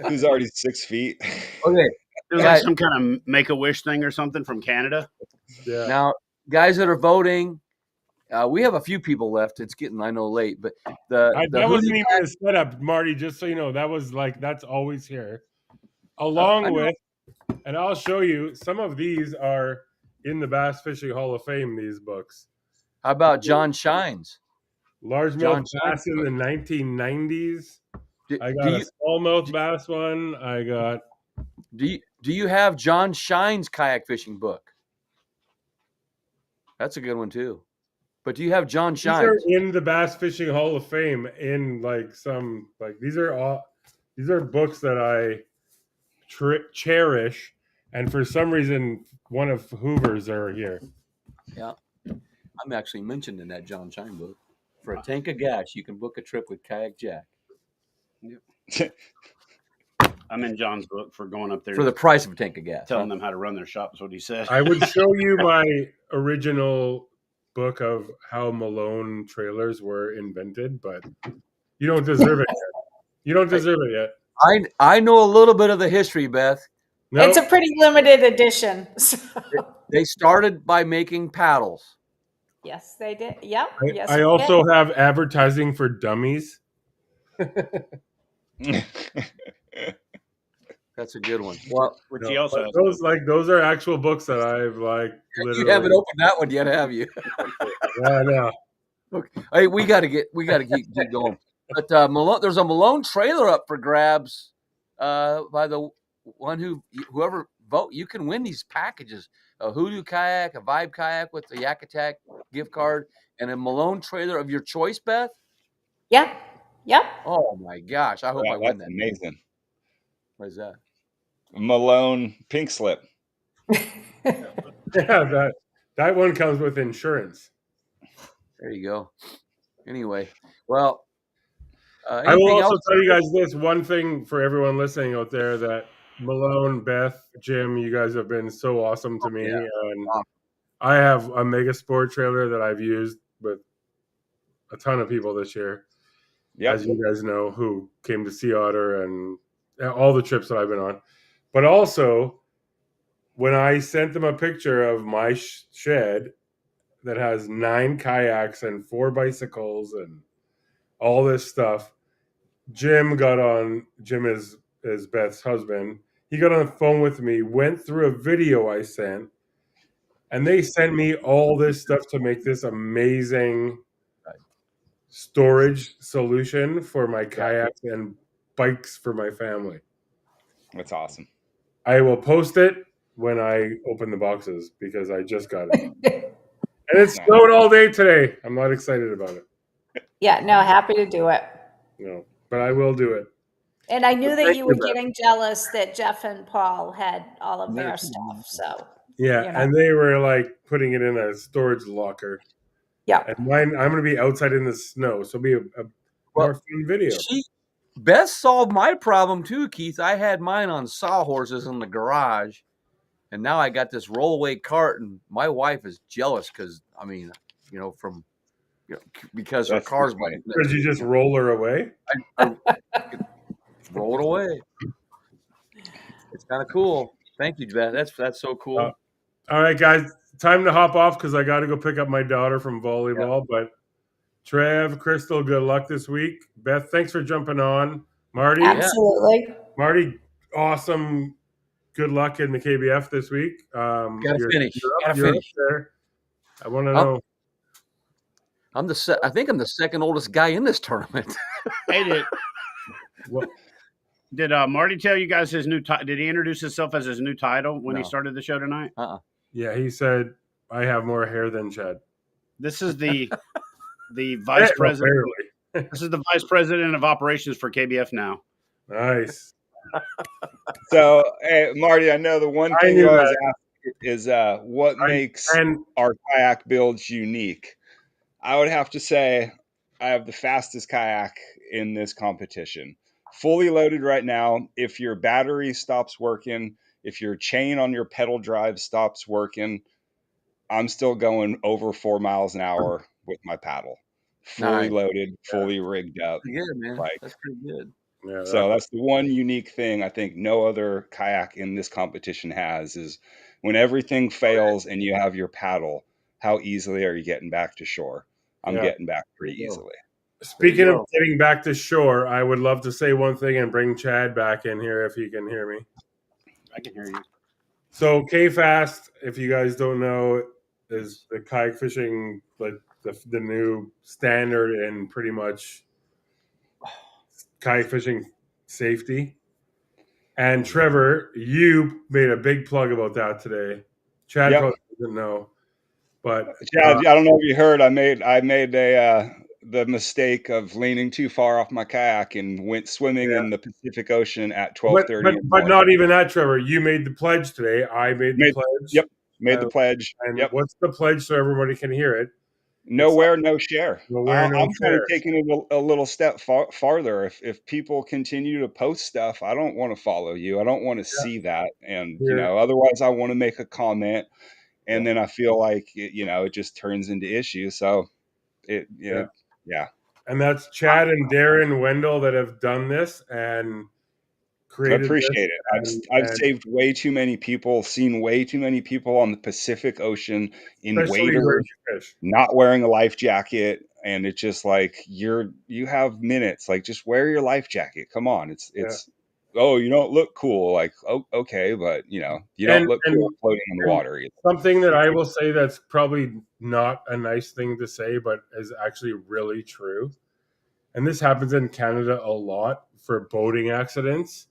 [SPEAKER 3] He was already 6 feet.
[SPEAKER 1] Okay.
[SPEAKER 8] It was like some kind of make-a-wish thing or something from Canada.
[SPEAKER 2] Yeah.
[SPEAKER 1] Now, guys that are voting, we have a few people left. It's getting, I know, late, but
[SPEAKER 2] that wasn't even a setup, Marty. Just so you know, that's always here, along with, and I'll show you. Some of these are in the Bass Fishing Hall of Fame. These books.
[SPEAKER 1] How about John Shines?
[SPEAKER 2] Largemouth bass in the 1990s. I got a smallmouth bass one. I got.
[SPEAKER 1] Do you have John Shine's kayak fishing book? That's a good one too. But do you have John Shines?
[SPEAKER 2] These are in the Bass Fishing Hall of Fame. In these are books that I cherish, and for some reason, one of Hoover's are here.
[SPEAKER 1] Yeah, I'm actually mentioned in that John Shine book. For a tank of gas, you can book a trip with Kayak Jack.
[SPEAKER 8] Yep. I'm in John's book for going up there
[SPEAKER 1] for the price of a tank of gas.
[SPEAKER 8] Telling them how to run their shop is what he said.
[SPEAKER 2] I would show you my original book of how Malone trailers were invented, but you don't deserve it yet. You don't deserve it yet.
[SPEAKER 1] I know a little bit of the history, Beth.
[SPEAKER 5] Nope. It's a pretty limited edition. So.
[SPEAKER 1] They started by making paddles.
[SPEAKER 5] Yes, they did. Yep. Yes,
[SPEAKER 2] I also have advertising for dummies.
[SPEAKER 1] That's a good one. Well,
[SPEAKER 8] which he also has
[SPEAKER 2] those are actual books that I've literally.
[SPEAKER 1] You haven't opened that one yet, have you?
[SPEAKER 2] Yeah, no.
[SPEAKER 1] Okay. Hey, we got to keep going. But Malone, there's a Malone trailer up for grabs by the one whoever vote. You can win these packages: a Hoodoo kayak, a Vibe kayak with the Yak Attack gift card, and a Malone trailer of your choice, Beth.
[SPEAKER 5] Yep. Yep.
[SPEAKER 1] Oh my gosh! I hope I win that.
[SPEAKER 3] Amazing.
[SPEAKER 1] What is that?
[SPEAKER 3] Malone pink slip.
[SPEAKER 2] Yeah, that one comes with insurance.
[SPEAKER 1] There you go. Anyway, well,
[SPEAKER 2] I will also tell you guys this one thing for everyone listening out there, that Malone, Beth, Jim, you guys have been so awesome to me.
[SPEAKER 1] Yeah.
[SPEAKER 2] And I have a Mega Sport trailer that I've used with a ton of people this year. Yep. As you guys know, who came to Sea Otter and all the trips that I've been on. But also, when I sent them a picture of my shed that has 9 kayaks and 4 bicycles and all this stuff, Jim is Beth's husband. He got on the phone with me, went through a video I sent, and they sent me all this stuff to make this amazing storage solution for my kayaks and bikes for my family.
[SPEAKER 3] That's awesome.
[SPEAKER 2] I will post it when I open the boxes because I just got it. And it snowed all day today. I'm not excited about it.
[SPEAKER 5] Yeah, no, happy to do it.
[SPEAKER 2] No, but I will do it.
[SPEAKER 5] And I knew that you were getting jealous that Jeff and Paul had all of their stuff. So
[SPEAKER 2] yeah, and they were putting it in a storage locker.
[SPEAKER 5] Yeah.
[SPEAKER 2] And mine, I'm going to be outside in the snow, so it'll be a more fun video.
[SPEAKER 1] Beth solved my problem too, Keith. I had mine on sawhorses in the garage, and now I got this rollaway cart, and my wife is jealous because because her car's by.
[SPEAKER 2] Because you just roll her away.
[SPEAKER 1] I roll it away. It's kind of cool. Thank you, Beth. That's so cool.
[SPEAKER 2] All right, guys, time to hop off because I got to go pick up my daughter from volleyball. Yeah. But Trev, Crystal, good luck this week. Beth, thanks for jumping on. Marty,
[SPEAKER 5] absolutely.
[SPEAKER 2] Marty, awesome. Good luck in the KBF this week.
[SPEAKER 1] Gotta finish.
[SPEAKER 2] There. I want to know.
[SPEAKER 1] I think I'm the second oldest guy in this tournament.
[SPEAKER 8] Hey, did Marty tell you guys his new title? Did he introduce himself as his new title when he started the show tonight?
[SPEAKER 2] Yeah, he said, "I have more hair than Chad."
[SPEAKER 8] This is the vice president. This is the vice president of operations for KBF now.
[SPEAKER 2] Nice.
[SPEAKER 3] So, hey, Marty, I know the one thing you always ask is what makes our kayak builds unique. I would have to say I have the fastest kayak in this competition. Fully loaded right now. If your battery stops working, if your chain on your pedal drive stops working, I'm still going over 4 miles an hour with my paddle. Fully loaded, fully rigged up.
[SPEAKER 1] Yeah, man. That's pretty good.
[SPEAKER 3] Yeah, so that's the one unique thing I think no other kayak in this competition has is when everything fails and you have your paddle, how easily are you getting back to shore? I'm getting back pretty easily.
[SPEAKER 2] Speaking of getting back to shore, I would love to say one thing and bring Chad back in here if he can hear me.
[SPEAKER 8] I can hear you.
[SPEAKER 2] So K-Fast, if you guys don't know, is the kayak fishing the new standard in pretty much kayak fishing safety. And Trevor, you made a big plug about that today. Chad probably doesn't know, but
[SPEAKER 3] Chad, I don't know if you heard. I made the mistake of leaning too far off my kayak and went swimming in the Pacific Ocean at 12:30.
[SPEAKER 2] But not even that, Trevor. You made the pledge today. I made the pledge.
[SPEAKER 3] Yep, made the pledge.
[SPEAKER 2] And what's the pledge so everybody can hear it?
[SPEAKER 3] Nowhere, no share.
[SPEAKER 2] Nowhere, no
[SPEAKER 3] I'm kind of
[SPEAKER 2] share.
[SPEAKER 3] taking it a little step farther. If people continue to post stuff, I don't want to follow you. I don't want to see that. And, otherwise I want to make a comment. And then I feel like, it just turns into issues. So yeah.
[SPEAKER 2] And that's Chad and Darren Wendell that have done this and created.
[SPEAKER 3] I appreciate it. I've saved way too many people, seen way too many people on the Pacific Ocean in waders, not wearing a life jacket. And it's just like, you have minutes, like just wear your life jacket. Come on. It's oh, you don't look cool. Like, oh, okay. But you don't look cool floating in the water either.
[SPEAKER 2] Something that I will say that's probably not a nice thing to say, but is actually really true. And this happens in Canada a lot for boating accidents.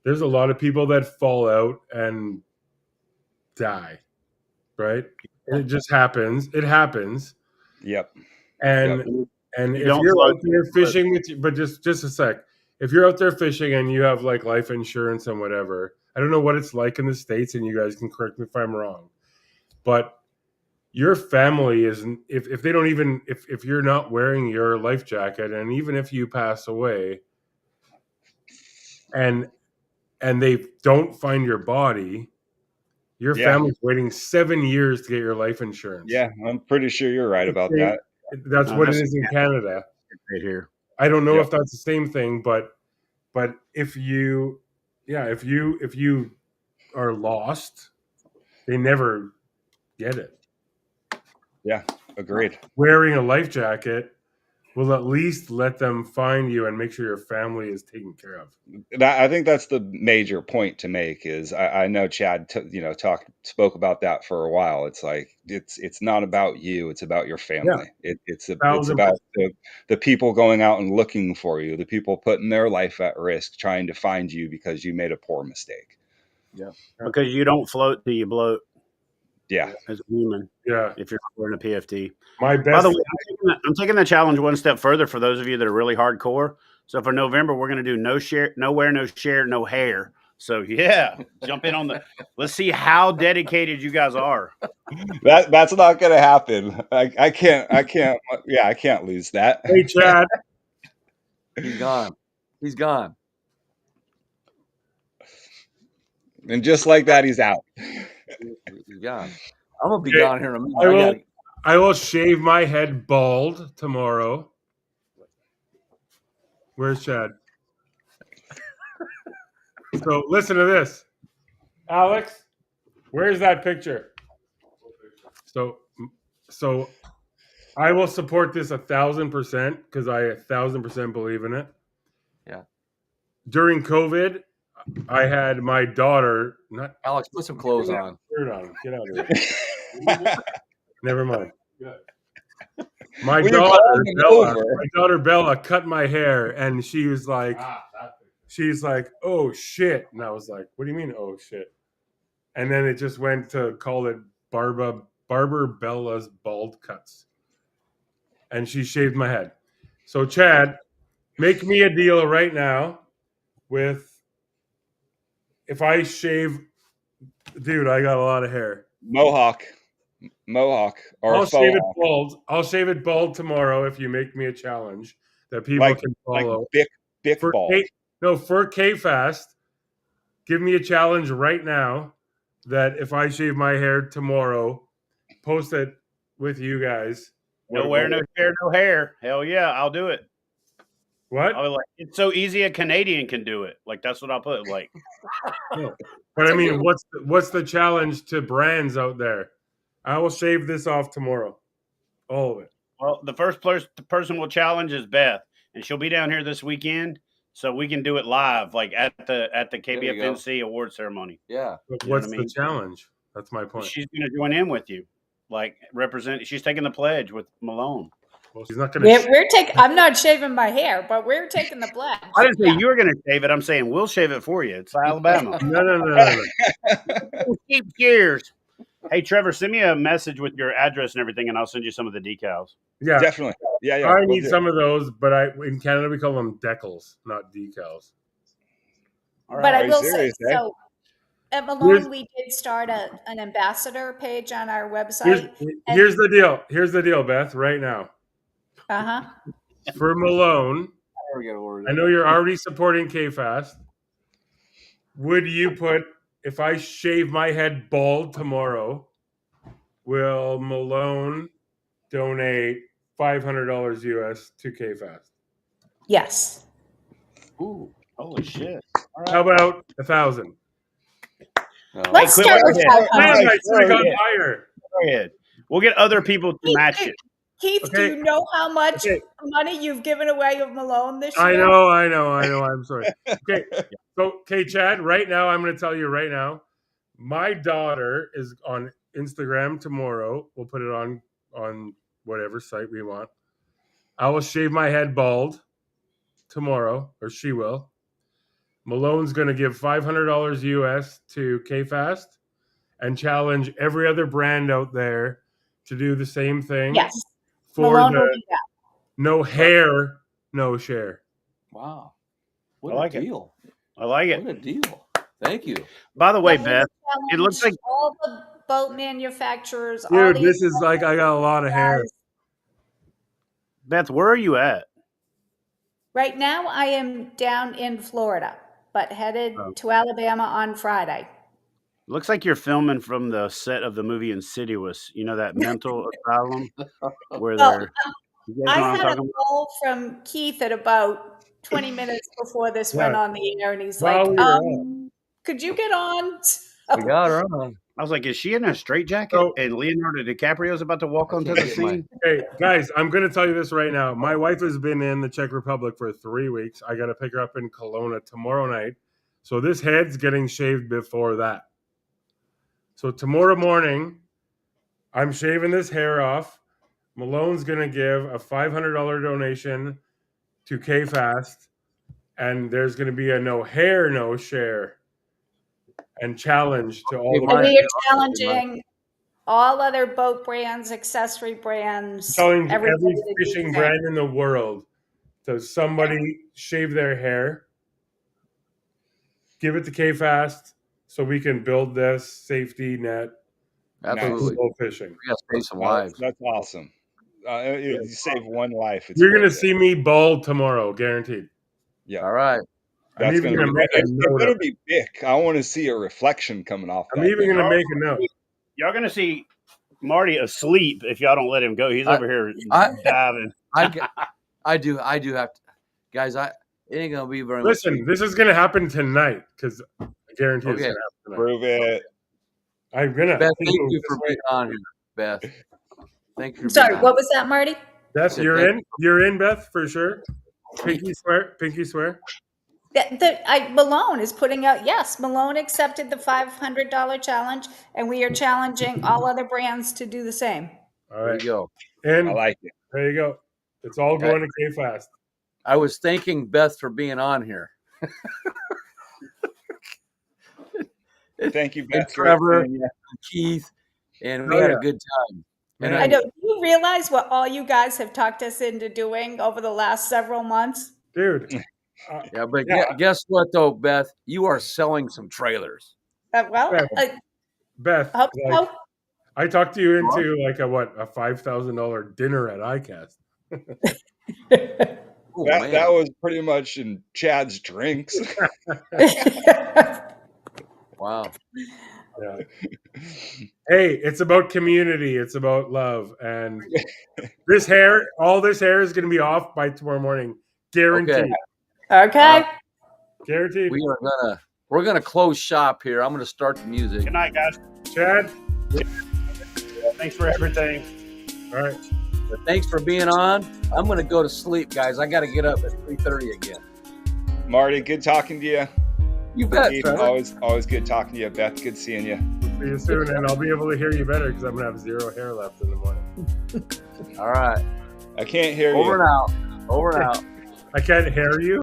[SPEAKER 2] There's a lot of people that fall out and die, right? And it just happens. It happens.
[SPEAKER 3] Yep.
[SPEAKER 2] And if you're out there fishing with you, but just a sec. If you're out there fishing and you have like life insurance and whatever, I don't know what it's like in the States, and you guys can correct me if I'm wrong, but your family isn't, if they don't even, if you're not wearing your life jacket, and even if you pass away and they don't find your body, your family's waiting 7 years to get your life insurance.
[SPEAKER 3] Yeah, I'm pretty sure you're right about that.
[SPEAKER 2] That's what it is in Canada.
[SPEAKER 8] Right here.
[SPEAKER 2] I don't know if that's the same thing, but if you are lost, they never get it.
[SPEAKER 3] Yeah, agreed.
[SPEAKER 2] Wearing a life jacket will at least let them find you and make sure your family is taken care of.
[SPEAKER 3] I think that's the major point to make. Is I know Chad, spoke about that for a while. It's like it's not about you; it's about your family. Yeah. It's about the people going out and looking for you, the people putting their life at risk trying to find you because you made a poor mistake.
[SPEAKER 8] Yeah, because you don't float till you bloat.
[SPEAKER 3] Yeah,
[SPEAKER 8] as a human.
[SPEAKER 2] Yeah,
[SPEAKER 8] if you're wearing a PFT.
[SPEAKER 2] By
[SPEAKER 8] the way, I'm taking the challenge one step further for those of you that are really hardcore. So for November, we're going to do no share, nowhere, no share, no hair. So jump in on let's see how dedicated you guys are.
[SPEAKER 3] That's not going to happen. I can't lose that.
[SPEAKER 2] Hey, Chad.
[SPEAKER 1] He's gone.
[SPEAKER 3] And just like that, he's out.
[SPEAKER 1] He's gone. I'm gonna be gone here in a minute.
[SPEAKER 2] I will shave my head bald tomorrow. Where's Chad? So listen to this, Alex. Where's that picture? So I will support this 1,000% because I 1,000% believe in it.
[SPEAKER 1] Yeah.
[SPEAKER 2] During COVID, I had my daughter.
[SPEAKER 1] Alex, put some clothes on.
[SPEAKER 2] Shirt on. Get out of here. Never mind. My daughter Bella cut my hair, and she was like, "Oh shit!" And I was like, "What do you mean, oh shit?" And then it just went to call it Barber Bella's bald cuts, and she shaved my head. So Chad, make me a deal right now with. If I shave, dude, I got a lot of hair.
[SPEAKER 3] Mohawk, or
[SPEAKER 2] I'll shave it bald. I'll shave it bald tomorrow if you make me a challenge that people can follow.
[SPEAKER 3] Like Bic bald.
[SPEAKER 2] For K-Fast, give me a challenge right now that if I shave my hair tomorrow, post it with you guys.
[SPEAKER 8] Nowhere, no share, no hair. Hell yeah, I'll do it.
[SPEAKER 2] What?
[SPEAKER 8] I was like, it's so easy a Canadian can do it. Like that's what I'll put. Like,
[SPEAKER 2] no. But I mean, what's the challenge to brands out there? I will shave this off tomorrow, all of it.
[SPEAKER 8] Well, the first person will challenge is Beth, and she'll be down here this weekend, so we can do it live, like at the KBFNC award ceremony.
[SPEAKER 1] Yeah.
[SPEAKER 2] What's the challenge? That's my point.
[SPEAKER 8] She's going to join in with you. like represent. She's taking the pledge with Malone.
[SPEAKER 2] Well, she's not going to.
[SPEAKER 5] We're taking. I'm not shaving my hair, but we're taking the pledge.
[SPEAKER 8] I didn't say you were going to shave it. I'm saying we'll shave it for you. It's Alabama.
[SPEAKER 2] No.
[SPEAKER 8] Keep cheers. Hey, Trevor, send me a message with your address and everything, and I'll send you some of the decals.
[SPEAKER 2] Yeah,
[SPEAKER 3] Definitely. Yeah.
[SPEAKER 2] I need some of those, but in Canada we call them decals, not decals.
[SPEAKER 8] All right.
[SPEAKER 5] But I will say,
[SPEAKER 3] serious, eh?
[SPEAKER 5] so at Malone, we did start an ambassador page on our website.
[SPEAKER 2] Here's the deal. Here's the deal, Beth. Right now, for Malone, I know you're already supporting KFast. Would you put, if I shave my head bald tomorrow, will Malone donate $500 US to KFast?
[SPEAKER 5] Yes.
[SPEAKER 8] Ooh, holy shit. All right.
[SPEAKER 2] How about 1,000?
[SPEAKER 5] Let's start with 500.
[SPEAKER 8] Go ahead. We'll get other people to match it.
[SPEAKER 5] Keith, do you know how much money you've given away of Malone this year?
[SPEAKER 2] I know. I'm sorry. Okay. So, Chad, right now, I'm going to tell you right now, my daughter is on Instagram tomorrow. We'll put it on whatever site we want. I will shave my head bald tomorrow, or she will. Malone's going to give $500 US to KFast and challenge every other brand out there to do the same thing.
[SPEAKER 5] Yes.
[SPEAKER 2] For
[SPEAKER 5] Malone
[SPEAKER 2] the
[SPEAKER 5] will do that.
[SPEAKER 2] no hair, no share.
[SPEAKER 1] Wow. What a deal.
[SPEAKER 8] I like it.
[SPEAKER 1] What a deal. Thank you.
[SPEAKER 8] By the way, Beth, it looks like
[SPEAKER 5] all the boat manufacturers.
[SPEAKER 2] Dude, this is like I got a lot of hair.
[SPEAKER 8] Beth, where are you at?
[SPEAKER 5] Right now, I am down in Florida, but headed to Alabama on Friday.
[SPEAKER 8] Looks like you're filming from the set of the movie Insidious. You know that mental asylum where they're.
[SPEAKER 5] I had a call from Keith at about 20 minutes before this went on the air, and he's like, could you get on?
[SPEAKER 1] We got her on.
[SPEAKER 8] I was like, is she in a straitjacket? And Leonardo DiCaprio's about to walk onto the scene?
[SPEAKER 2] Hey, guys, I'm going to tell you this right now. My wife has been in the Czech Republic for 3 weeks. I got to pick her up in Kelowna tomorrow night. So this head's getting shaved before that. So tomorrow morning, I'm shaving this hair off. Malone's going to give a $500 donation to KFast. And there's going to be a no hair, no share and challenge to all the.
[SPEAKER 5] And we are challenging all other boat brands, accessory brands.
[SPEAKER 2] Telling every fishing brand in the world. Does somebody shave their hair? Give it to KFast so we can build this safety net.
[SPEAKER 1] Absolutely.
[SPEAKER 2] Fishing.
[SPEAKER 1] We got to save some lives.
[SPEAKER 3] That's awesome. You save one life.
[SPEAKER 2] You're going to see me bald tomorrow, guaranteed.
[SPEAKER 3] Yeah.
[SPEAKER 1] All right.
[SPEAKER 3] That's going to be big. I want to see a reflection coming off.
[SPEAKER 2] I'm even going to make a note.
[SPEAKER 8] Y'all going to see Marty asleep if y'all don't let him go. He's over here diving.
[SPEAKER 1] I do have to. Guys, it ain't going to be very
[SPEAKER 2] much. Listen, this is going to happen tonight because I guarantee it's going to happen tonight.
[SPEAKER 3] Prove it.
[SPEAKER 2] I'm going to.
[SPEAKER 1] Beth, thank you for being on here, Beth. Thank you.
[SPEAKER 5] Sorry, what was that, Marty?
[SPEAKER 2] Beth, you're in? You're in, Beth, for sure? Pinky swear.
[SPEAKER 5] Malone is putting out, yes, Malone accepted the $500 challenge, and we are challenging all other brands to do the same.
[SPEAKER 2] All right.
[SPEAKER 1] There you go.
[SPEAKER 2] And
[SPEAKER 3] I like it.
[SPEAKER 2] There you go. It's all going to KFast.
[SPEAKER 1] I was thanking Beth for being on here.
[SPEAKER 3] Thank you, Beth.
[SPEAKER 1] And Trevor, and Keith, and we had a good time. And
[SPEAKER 5] I know. Do you realize what all you guys have talked us into doing over the last several months?
[SPEAKER 2] Dude.
[SPEAKER 1] Guess what, though, Beth? You are selling some trailers.
[SPEAKER 2] Beth, I talked to you into a $5,000 dinner at ICAST.
[SPEAKER 3] That was pretty much in Chad's drinks.
[SPEAKER 1] Wow.
[SPEAKER 2] Yeah. Hey, it's about community. It's about love. And all this hair is going to be off by tomorrow morning. Guaranteed.
[SPEAKER 5] Okay.
[SPEAKER 2] Guaranteed.
[SPEAKER 1] We're gonna close shop here. I'm gonna start the music.
[SPEAKER 8] Good night, guys.
[SPEAKER 2] Chad.
[SPEAKER 8] Thanks for everything.
[SPEAKER 2] All right.
[SPEAKER 1] But thanks for being on. I'm gonna go to sleep, guys. I got to get up at 3:30 again.
[SPEAKER 3] Marty, good talking to you.
[SPEAKER 1] You bet.
[SPEAKER 3] Always good talking to you. Beth, good seeing you.
[SPEAKER 2] See you soon, and I'll be able to hear you better because I'm gonna have 0 hair left in the morning.
[SPEAKER 1] All right.
[SPEAKER 3] I can't hear you.
[SPEAKER 1] Over and out. Over and out.
[SPEAKER 2] I can't hear you.